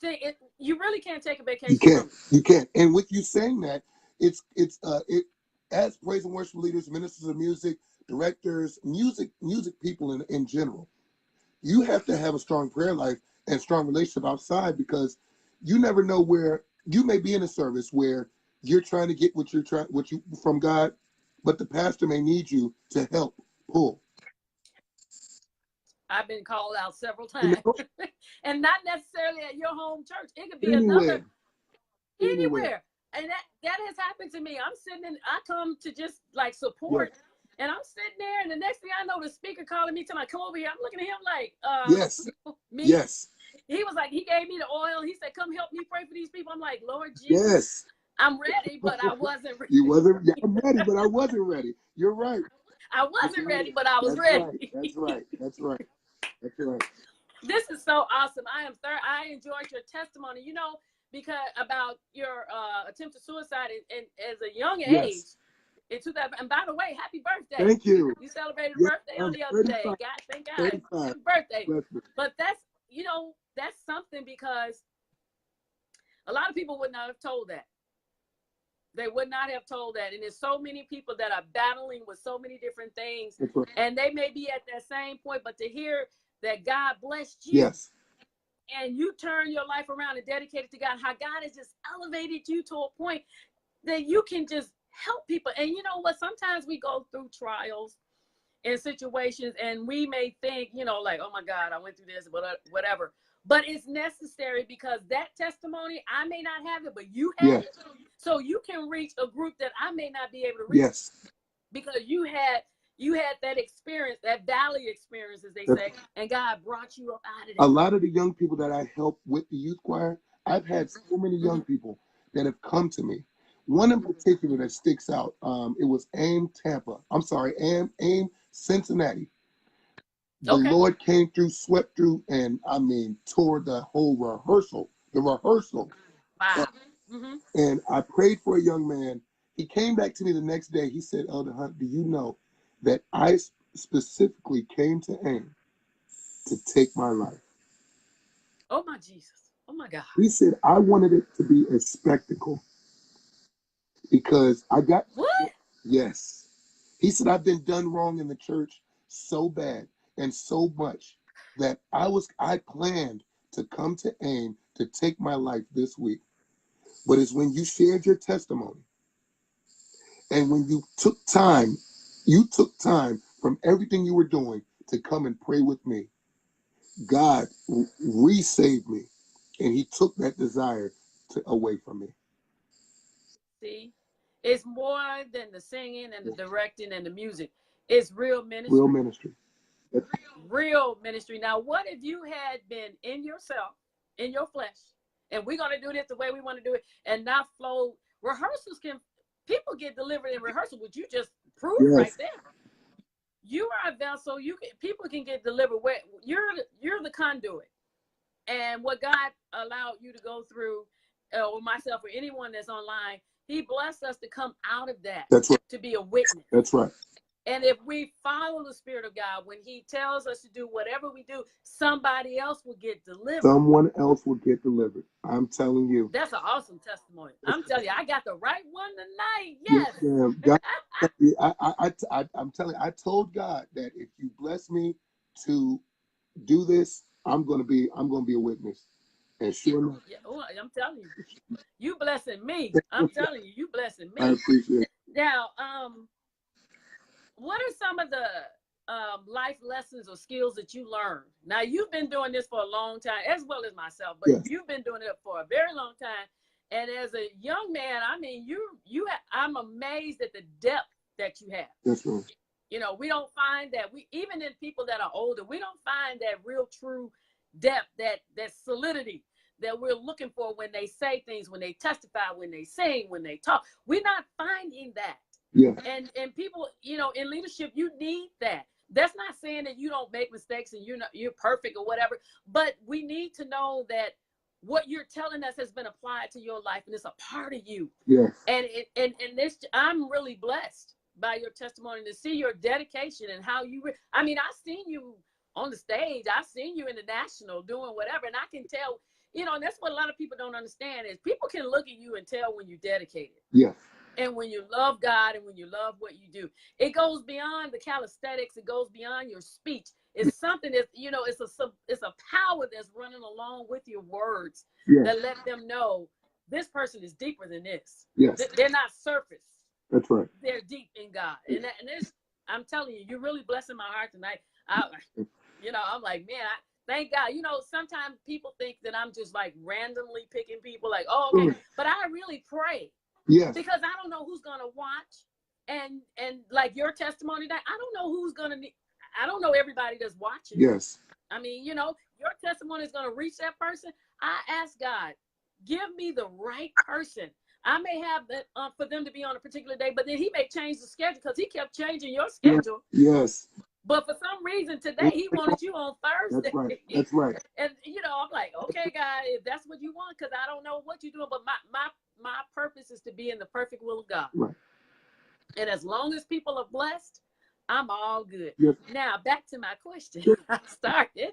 thing. You really can't take a vacation. You can't. And with you saying that, it as praise and worship leaders, ministers of music, directors, music people in general, you have to have a strong prayer life and strong relationship outside, because you never know where you may be in a service where you're trying to get what you from God, but the pastor may need you to help pull. I've been called out several times, and not necessarily at your home church. It could be anywhere. And that has happened to me. I'm sitting in, I come to just like support, and I'm sitting there, and the next thing I know, the speaker calling me to my come over here. I'm looking at him like, me. Yes. He was like, he gave me the oil. He said, come help me pray for these people. I'm like, Lord Jesus. Yes. I'm ready, but I wasn't ready. You wasn't. I'm ready, but I wasn't ready. You're right. I wasn't ready, but I was ready. That's right. That's right. That's right. This is so awesome. I enjoyed your testimony, because about your attempted suicide and as a young age in 2000. And by the way, happy birthday. Thank you. You celebrated birthday on the other day. God, thank God. Happy birthday. But that's, that's something, because a lot of people would not have told that. They would not have told that. And there's so many people that are battling with so many different things. Right. And they may be at that same point, but to hear that God blessed you, yes, and you turn your life around and dedicate it to God, how God has just elevated you to a point that you can just help people. And you know what? Sometimes we go through trials and situations and we may think, you know, like, oh my God, I went through this, whatever. But it's necessary because that testimony, I may not have it, but you have yes, it. So you can reach a group that I may not be able to reach. yes. Because you had that experience, that valley experience, as they say, and God brought you up out of it. A lot of the young people that I help with the youth choir, I've had so many young people that have come to me. One in particular that sticks out, it was AIM Cincinnati. The Lord came through, swept through, and I mean, tore the whole rehearsal. Wow. And I prayed for a young man. He came back to me the next day. He said, Elder Hunt, do you know that I specifically came to AIM to take my life? Oh my Jesus. Oh my God. He said, I wanted it to be a spectacle because I got... What? Yes. He said, I've been done wrong in the church so bad and so much that I planned to come to AIM to take my life this week. But it's when you shared your testimony and when you took time from everything you were doing to come and pray with me. God re-saved me, and he took that desire away from me. See, it's more than the singing and the directing and the music. It's real ministry. Real ministry. Real ministry. Now, what if you had been in yourself, in your flesh, and we're going to do this the way we want to do it and not flow? Rehearsals people get delivered in rehearsal, which you just proved right there. You are a vessel. People can get delivered where you're the conduit. And what God allowed you to go through, or myself or anyone that's online, he blessed us to come out of that. That's right. To be a witness. That's right. And if we follow the Spirit of God, when he tells us to do whatever we do, somebody else will get delivered. Someone else will get delivered. I'm telling you. That's an awesome testimony. I'm telling you, I got the right one tonight. Yes. I'm telling you, I told God that if you bless me to do this, I'm gonna be a witness. And sure enough. Yeah, I'm telling you, you blessing me. I'm telling you, you blessing me. I appreciate it. Now, what are some of the life lessons or skills that you learned? Now, you've been doing this for a long time, as well as myself, but you've been doing it for a very long time. And as a young man, I mean, I'm amazed at the depth that you have. That's right. You know, we don't find that even in people that are older, we don't find that real true depth, that solidity that we're looking for when they say things, when they testify, when they sing, when they talk. We're not finding that. Yeah. And people, you know, in leadership, you need that. That's not saying that you don't make mistakes and you're perfect or whatever, but we need to know that what you're telling us has been applied to your life and it's a part of you. Yeah. And this, I'm really blessed by your testimony to see your dedication and how I've seen you on the stage. I've seen you in the national doing whatever, and I can tell, you know, and that's what a lot of people don't understand is people can look at you and tell when you're dedicated. Yeah. And when you love God and when you love what you do, it goes beyond the calisthenics. It goes beyond your speech. It's something that, you know, it's a power that's running along with your words that let them know this person is deeper than this. Yes. They're not surface. That's right. They're deep in God. And this, I'm telling you, you're really blessing my heart tonight. You know, I'm like, man, thank God. You know, sometimes people think that I'm just like randomly picking people like, oh, okay. But I really pray. Yes. Because I don't know who's gonna watch, and like your testimony, that I don't know who's gonna need. I don't know everybody that's watching. Yes. I mean, you know, your testimony is gonna reach that person. I ask God, give me the right person. I may have that for them to be on a particular day, but then he may change the schedule because he kept changing your schedule. Yes. But for some reason today he wanted you on Thursday. That's right. That's right. And you know, I'm like, okay, God, if that's what you want, because I don't know what you're doing, but my purpose is to be in the perfect will of God. Right. And as long as people are blessed, I'm all good. Yes. Now, back to my question. I started.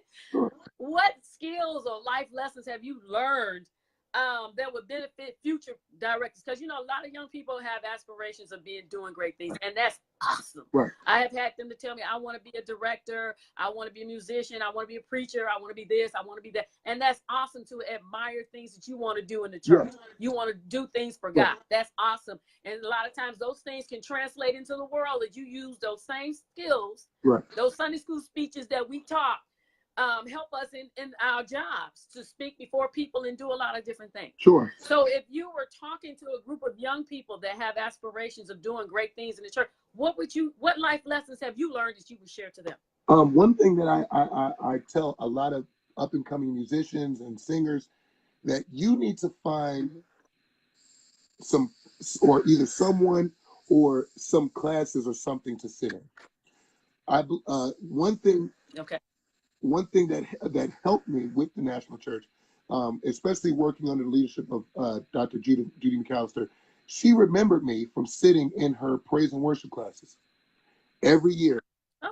What skills or life lessons have you learned that would benefit future directors, because a lot of young people have aspirations of doing great things, and that's awesome. Right. I have had them to tell me, I want to be a director, I want to be a musician, I want to be a preacher, I want to be this, I want to be that. And that's awesome to admire things that you want to do in the church. Yeah. You want to do things for God. Right. That's awesome. And a lot of times those things can translate into the world that you use those same skills, right, those Sunday school speeches that we taught, help us in our jobs to speak before people and do a lot of different things. Sure. So if you were talking to a group of young people that have aspirations of doing great things in the church, what life lessons have you learned that you would share to them? One thing that I tell a lot of up and coming musicians and singers, that you need to find some, or either someone or some classes or something to sit in. One thing that helped me with the National Church, especially working under the leadership of Dr. Judy McAllister, she remembered me from sitting in her praise and worship classes every year.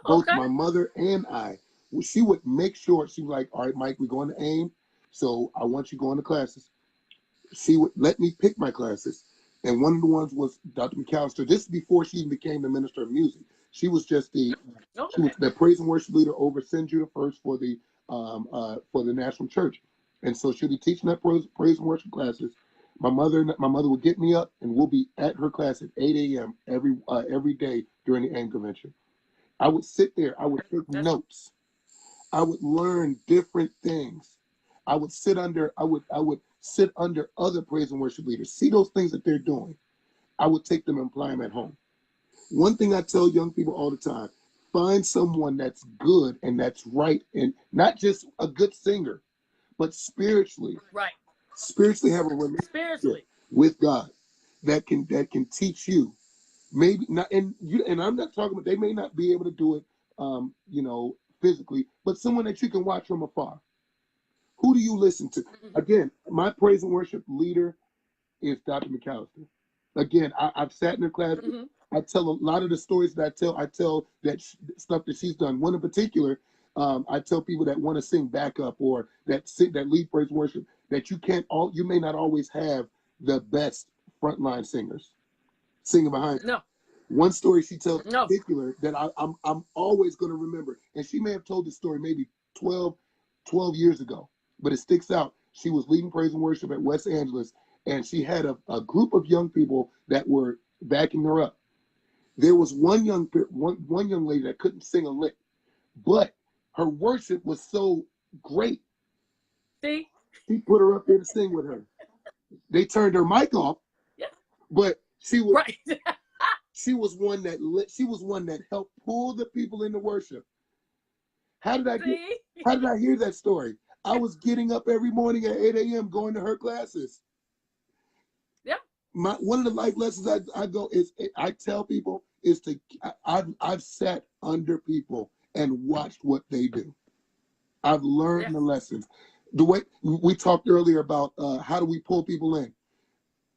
Both my mother and I, she would make sure, she was like, all right, Mike, we're going to AIM, so I want you going to classes. She would let me pick my classes. And one of the ones was Dr. McAllister. This is before she even became the minister of music. She was just she was the praise and worship leader over St. Judah First for the National Church. And so she'll be teaching that praise and worship classes. My mother would get me up, and we'll be at her class at 8 a.m. every day during the AIM convention. I would sit there. I would take notes. I would learn different things. I would sit under other praise and worship leaders, see those things that they're doing. I would take them and apply them at home. One thing I tell young people all the time: find someone that's good and that's right, and not just a good singer, but spiritually have a relationship with God that can teach you. Maybe not, and I'm not talking about, they may not be able to do it, physically, but someone that you can watch from afar. Who do you listen to? Again, my praise and worship leader is Dr. McAllister. Again, I've sat in her class. I tell a lot of the stories that I tell that stuff that she's done. One in particular, I tell people that want to sing backup or that lead praise and worship, that you may not always have the best frontline singers singing behind you. No. One story she tells in particular that I'm always going to remember, and she may have told this story maybe 12 years ago, but it sticks out. She was leading praise and worship at West Angeles, and she had a group of young people that were backing her up. There was one young lady that couldn't sing a lick, but her worship was so great. See? She put her up there to sing with her. They turned her mic off, but she was she was one that helped pull the people into worship. How did I hear that story? I was getting up every morning at 8 a.m. going to her classes. Yeah. One of the life lessons I tell people is I've sat under people and watched what they do. I've learned the lessons. The way we talked earlier about how do we pull people in.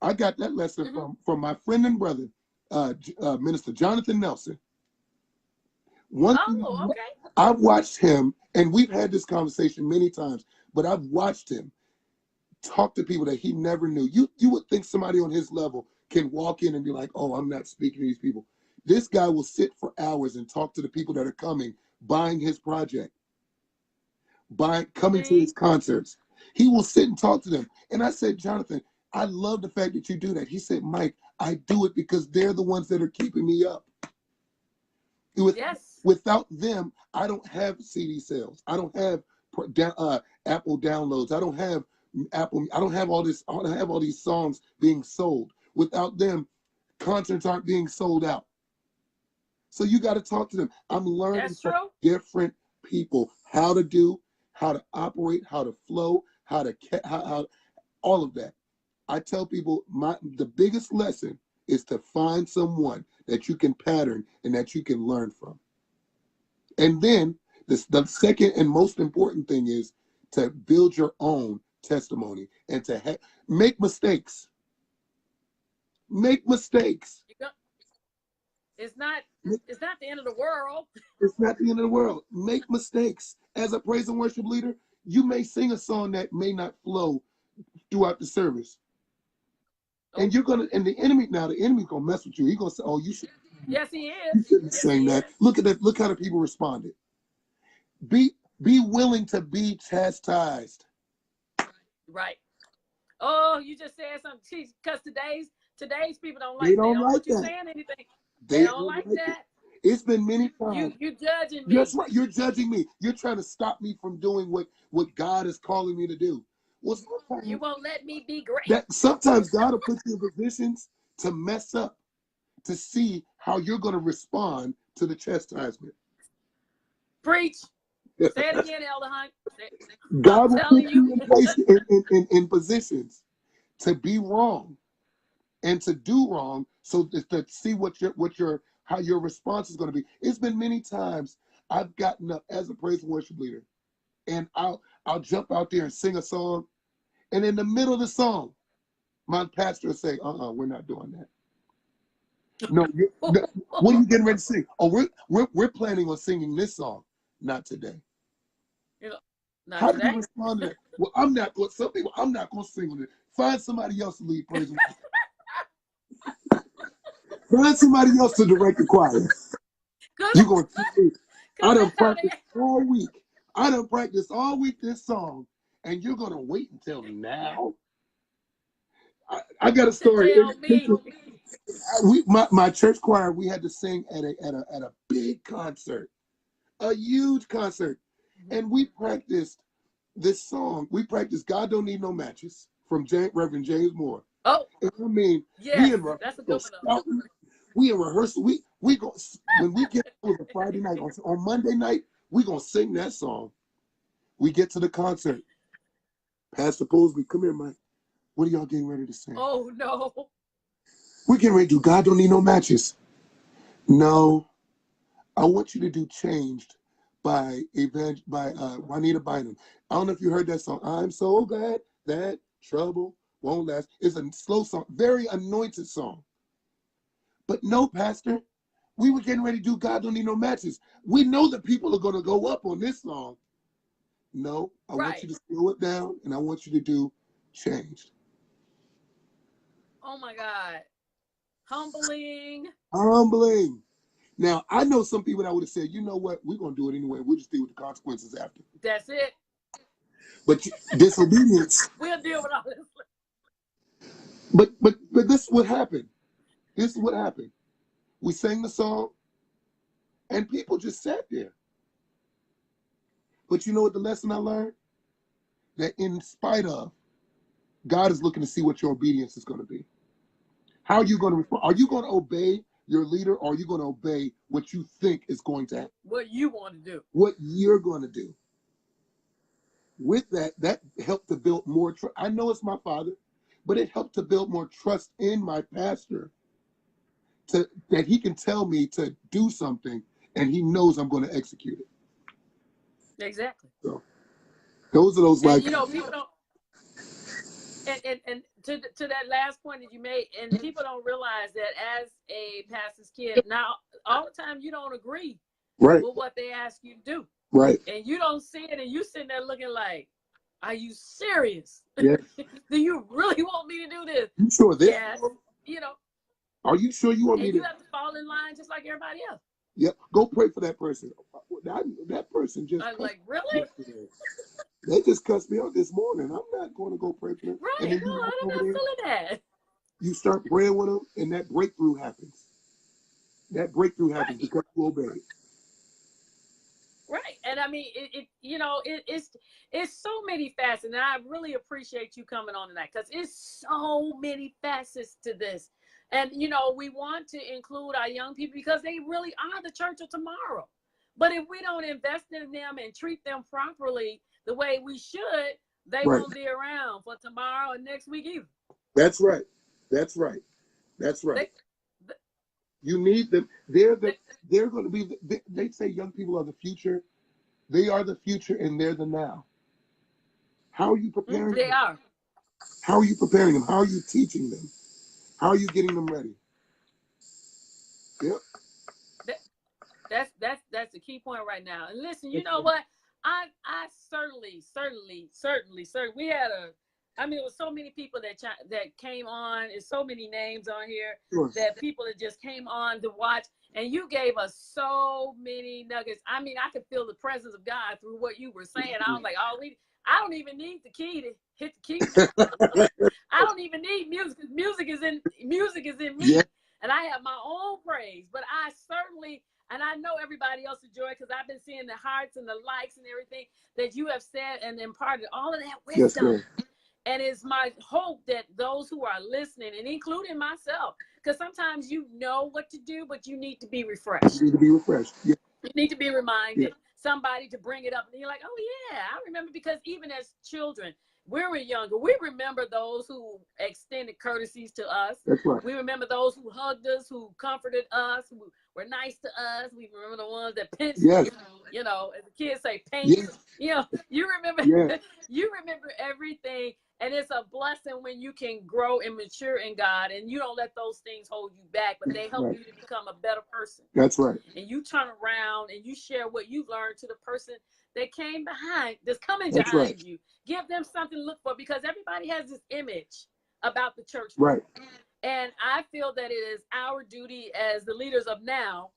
I got that lesson from my friend and brother, Minister Jonathan Nelson. I've watched him, and we've had this conversation many times, but I've watched him talk to people that he never knew. You would think somebody on his level can walk in and be like, oh, I'm not speaking to these people. This guy will sit for hours and talk to the people that are coming, buying his project, coming to his concerts. He will sit and talk to them. And I said, Jonathan, I love the fact that you do that. He said, Mike, I do it because they're the ones that are keeping me up. Without them, I don't have CD sales. I don't have Apple downloads. I don't have Apple. I don't have all this. I don't have all these songs being sold. Without them, concerts aren't being sold out. So you got to talk to them. I'm learning from different people how to operate, how to flow, how all of that. I tell people the biggest lesson is to find someone that you can pattern and that you can learn from. And then the second and most important thing is to build your own testimony and to make mistakes. Make mistakes. It's not the end of the world. It's not the end of the world. Make mistakes. As a praise and worship leader, you may sing a song that may not flow throughout the service. And you're gonna, and the enemy's gonna mess with you. He's gonna say, "Oh, you should." Yes, he is. You shouldn't Yes, sing he that. is. Look at that. Look how the people responded. Be willing to be chastised. Right. Oh, you just said something. Because today's people don't They like. They don't don't like want you that. saying anything. They They don't don't like like it. that. It's been many times. You judging That's me. right. You're judging me. You're trying to stop me from doing what God is calling me to do. Well, You won't let me be great. that sometimes God will put you in positions to mess up, to see how you're going to respond to the chastisement. Preach. Say it again, Elder Hunt. God will telling put you. you in place in positions to be wrong and to do wrong, so to see how your response is going to be. It's been many times I've gotten up as a praise and worship leader, and I'll jump out there and sing a song, and in the middle of the song, my pastor will say, we're not doing that. No, what are you getting ready to sing? Oh, we're planning on singing this song. Not today. Not How today. do you respond to that? Well, I'm not going. Some people, I'm not going to sing on it. Find somebody else to lead praise. Find somebody else to direct the choir. You're going to. I done practiced all week. I done practiced all week this song, and you're going to wait until now. I got a story. Tell me. My church choir, we had to sing at a big concert, a huge concert, and we practiced this song. We practiced "God Don't Need No Matches" from Reverend James Moore. Oh, and I mean, yes, that's a good one. We in rehearsal. We go when we get on a Friday night. On Monday night, we gonna sing that song. We get to the concert. Pastor Posby, come here, Mike. What are y'all getting ready to sing? Oh no. We're getting ready to do "God Don't Need No Matches." No, I want you to do "Changed" by Juanita Bynum. I don't know if you heard that song. I'm so glad that trouble won't last. It's a slow song, very anointed song. But no, Pastor, we were getting ready to do "God Don't Need No Matches." We know that people are going to go up on this song. No, I want you to slow it down, and I want you to do "Changed." Oh my God. Humbling. Now, I know some people that would have said, you know what, we're going to do it anyway. We'll just deal with the consequences after. That's it. But disobedience. We'll deal with all this. But this is what happened. This is what happened. We sang the song, and people just sat there. But you know what the lesson I learned? That in spite of, God is looking to see what your obedience is going to be. How are you going to respond? Are you going to obey your leader, or are you going to obey what you think is going to happen? What you want to do. What you're going to do. With that helped to build more trust. I know it's my father, but it helped to build more trust in my pastor, that he can tell me to do something, and he knows I'm going to execute it. Exactly. So those are those, like, people don't. And to that last point that you made, and people don't realize that as a pastor's kid, now all the time you don't agree with what they ask you to do. Right. And you don't see it, and you sitting there looking like, are you serious? Yes. Do you really want me to do this? You sure this? Yes. Are you sure you want me to? You have to fall in line just like everybody else. Yep. Go pray for that person. That person just. I'm like, really? They just cussed me out this morning. I'm not going to go pray for them. Right. And then No, I'm not feeling that. You start praying with them, and that breakthrough happens. That breakthrough happens because you obey. Right. And I mean, it's so many facets. And I really appreciate you coming on tonight, because it's so many facets to this. And, we want to include our young people because they really are the church of tomorrow. But if we don't invest in them and treat them properly the way we should, they won't be around for tomorrow and next week either. That's right. That's right. That's right. You need them. They're going to be. They say young people are the future. They are the future, and they're the now. How are you preparing them? They are. How are you preparing them? How are you teaching them? How are you getting them ready? Yep. That's the key point right now. And listen, you know what? I certainly. We had I mean, it was so many people that came on, and so many names on here Sure. that people that just came on to watch, and you gave us so many nuggets. I mean, I could feel the presence of God through what you were saying. I was like, I don't even need the key to hit the key. I don't even need music, because music is in me, yeah. And I have my own praise. But I certainly, and I know everybody else enjoyed, because I've been seeing the hearts and the likes and everything that you have said and imparted all of that wisdom. Yes, and it's my hope that those who are listening, and including myself, because sometimes you know what to do, but you need to be refreshed. You need to be refreshed. Yeah. You need to be reminded, somebody to bring it up. And you're like, oh, yeah, I remember, because even as children, we were younger. We remember those who extended courtesies to us. That's right. We remember those who hugged us, who comforted us, who were nice to us. We remember the ones that pinched, you know, as the kids say, paint. Yes. You know, you remember, you remember everything. And it's a blessing when you can grow and mature in God, and you don't let those things hold you back, but they help you to become a better person. That's right. And you turn around and you share what you've learned to the person that came behind, that's coming behind you. Give them something to look for, because everybody has this image about the church. Right. And I feel that it is our duty as the leaders of now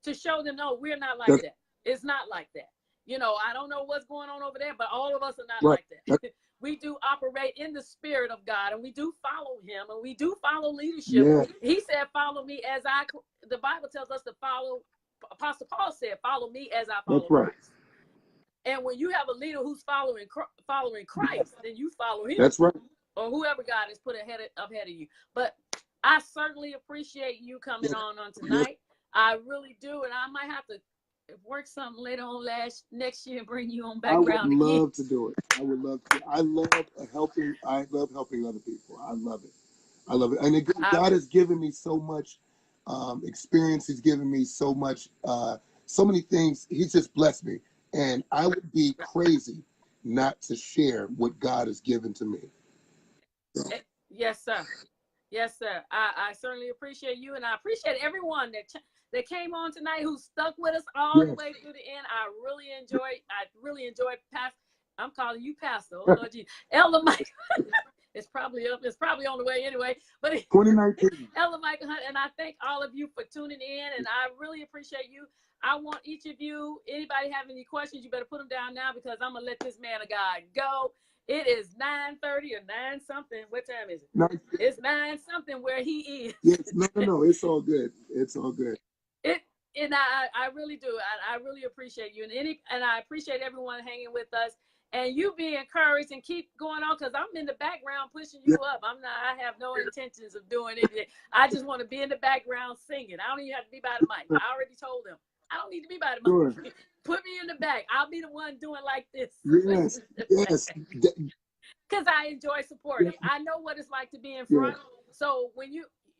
to show them, no, we're not like that. It's not like that. You know, I don't know what's going on over there, but all of us are not like that. We do operate in the spirit of God, and we do follow him, and we do follow leadership. Yeah. He said, follow me as the Bible tells us to follow. Apostle Paul said, follow me as I follow Christ. And when you have a leader who's following Christ, then you follow him. That's right. Or whoever God has put ahead of you. But I certainly appreciate you coming on tonight. I really do. And I might have to work something later on next year and bring you on background again. I would love to do it. I would love to. I love helping other people. I love it. I love it. And again, God has given me so much experience. He's given me so much, so many things. He's just blessed me. And I would be crazy not to share what God has given to me. So. Yes, sir. Yes, sir. I certainly appreciate you, and I appreciate everyone that came on tonight, who stuck with us all the way through the end. I really enjoyed I'm calling you Pastor. Oh, Lord Jesus. Elder Mike. It's probably on the way anyway. But 2019. Elder Michael Hunt, and I thank all of you for tuning in, and I really appreciate you. I want each of you, anybody have any questions, you better put them down now, because I'm going to let this man of God go. It is 9:30 or 9 something. What time is it? It's 9 something where he is. Yes, no. It's all good. It's all good. And I really do. I really appreciate you. And I appreciate everyone hanging with us. And you be encouraged and keep going on, because I'm in the background pushing you up. I have no intentions of doing anything. I just want to be in the background singing. I don't even have to be by the mic. I already told them. I don't need to be by the mic. Sure. Put me in the back. I'll be the one doing like this. Yes. Because I enjoy supporting. I know what it's like to be in front. So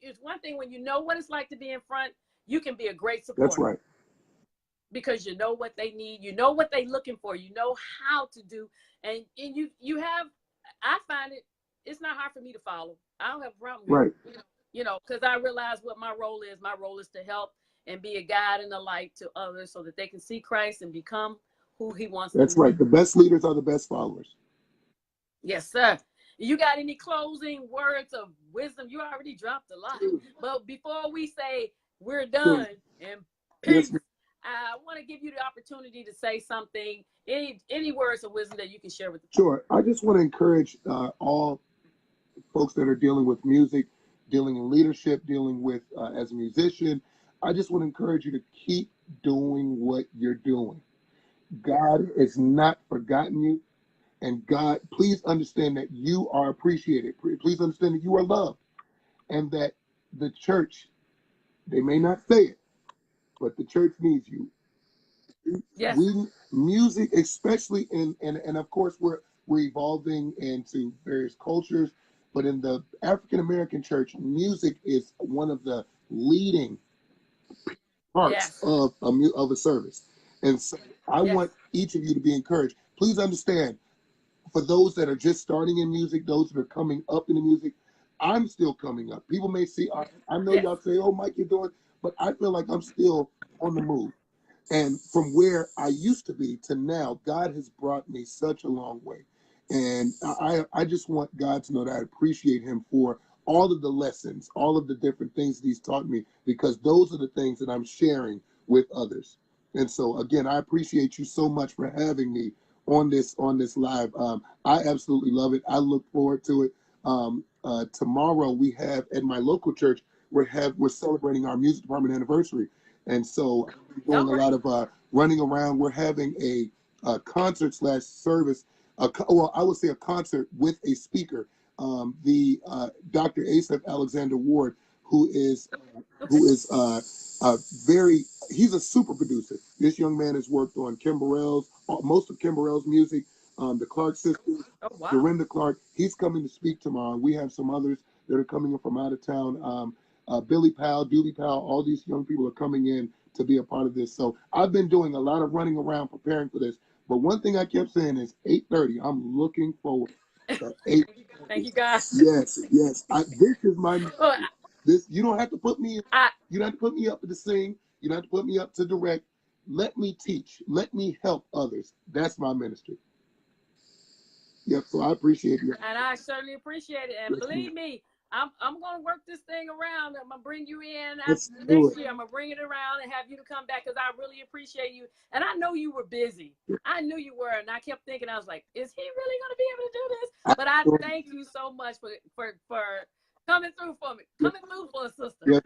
it's one thing when you know what it's like to be in front, you can be a great supporter. That's right. Because you know what they need, you know what they're looking for, you know how to do, and you have. I find it's not hard for me to follow. I don't have a problem with it, you know, because I realize what my role is. My role is to help and be a guide and a light to others, so that they can see Christ and become who He wants them to be. That's right. The best leaders are the best followers. Yes, sir. You got any closing words of wisdom? You already dropped a lot, but before we say we're done and peace. I want to give you the opportunity to say something, any words of wisdom that you can share with the people. Sure. I just want to encourage all folks that are dealing with music, dealing in leadership, dealing with as a musician. I just want to encourage you to keep doing what you're doing. God has not forgotten you. And God, please understand that you are appreciated. Please understand that you are loved. And that the church, they may not say it, but the church needs you. Yes. Music, especially and of course we're evolving into various cultures, but in the African American church, music is one of the leading parts of a service. And so I want each of you to be encouraged. Please understand, for those that are just starting in music, those that are coming up in the music, I'm still coming up. People may see, I know y'all say, oh, Mike, you're doing, but I feel like I'm still on the move. And from where I used to be to now, God has brought me such a long way. And I just want God to know that I appreciate him for all of the lessons, all of the different things that he's taught me, because those are the things that I'm sharing with others. And so again, I appreciate you so much for having me on this live. I absolutely love it. I look forward to it. Tomorrow we have at my local church, we're celebrating our music department anniversary. And so I'm doing a lot of running around. We're having a concert slash service, well, I would say a concert with a speaker, the Dr. Asaph Alexander Ward, who is very, he's a super producer. This young man has worked on Kim Burrell's, most of Kim Burrell's music, the Clark sisters, Dorinda Clark. He's coming to speak tomorrow. We have some others that are coming in from out of town. Billy Powell, Doobie Powell, all these young people are coming in to be a part of this. So I've been doing a lot of running around preparing for this. But one thing I kept saying is 8:30. I'm looking forward to 8. Thank you, God. Yes, yes. This is my this. You don't have to put me. You don't have to put me up to sing. You don't have to put me up to direct. Let me teach. Let me help others. That's my ministry. Yep. So I appreciate you. And I certainly appreciate it. And believe me, I'm gonna work this thing around. I'm gonna bring you in next year. I'm gonna bring it around and have you to come back, because I really appreciate you. And I know you were busy. I knew you were, and I kept thinking, I was like, is he really gonna be able to do this? But I thank you so much for coming through for me, coming through for a sister. Yes.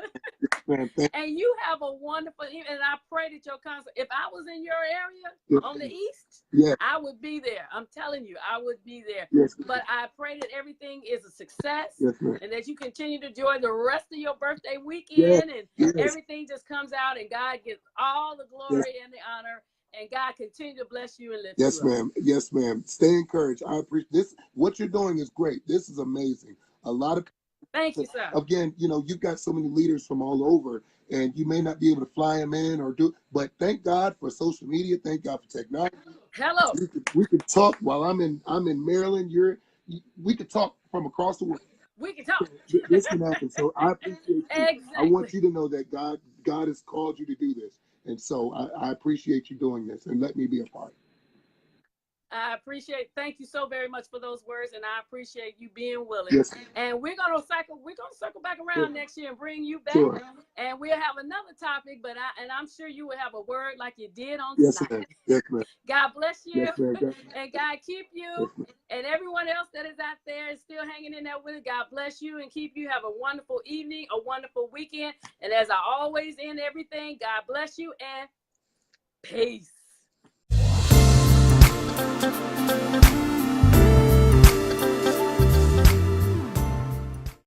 Man, and you have a wonderful, and I pray that your concert, if I was in your area on the East, I would be there. I'm telling you, I would be there. But I pray that everything is a success, and that you continue to enjoy the rest of your birthday weekend, and everything just comes out, and God gets all the glory and the honor, and God continue to bless you and lift you up. Ma'am. Yes, ma'am. Stay encouraged. I appreciate this. What you're doing is great. This is amazing. A lot of Thank you, sir. Again, you've got so many leaders from all over, and you may not be able to fly them in or do, but thank God for social media. Thank God for technology. Hello. We could talk while I'm in Maryland. We could talk from across the world. We can talk. This can happen. So I appreciate you. Exactly. I want you to know that God has called you to do this, and so I appreciate you doing this and let me be a part. I appreciate. Thank you so very much for those words, and I appreciate you being willing. Yes. And we're gonna circle back around next year and bring you back, and we'll have another topic. But I'm sure you will have a word like you did on tonight. Yes, ma'am. God bless you, yes, ma'am. and God keep you, and everyone else that is out there is still hanging in there with it. God bless you and keep you. Have a wonderful evening, a wonderful weekend, and as I always end everything, God bless you and peace.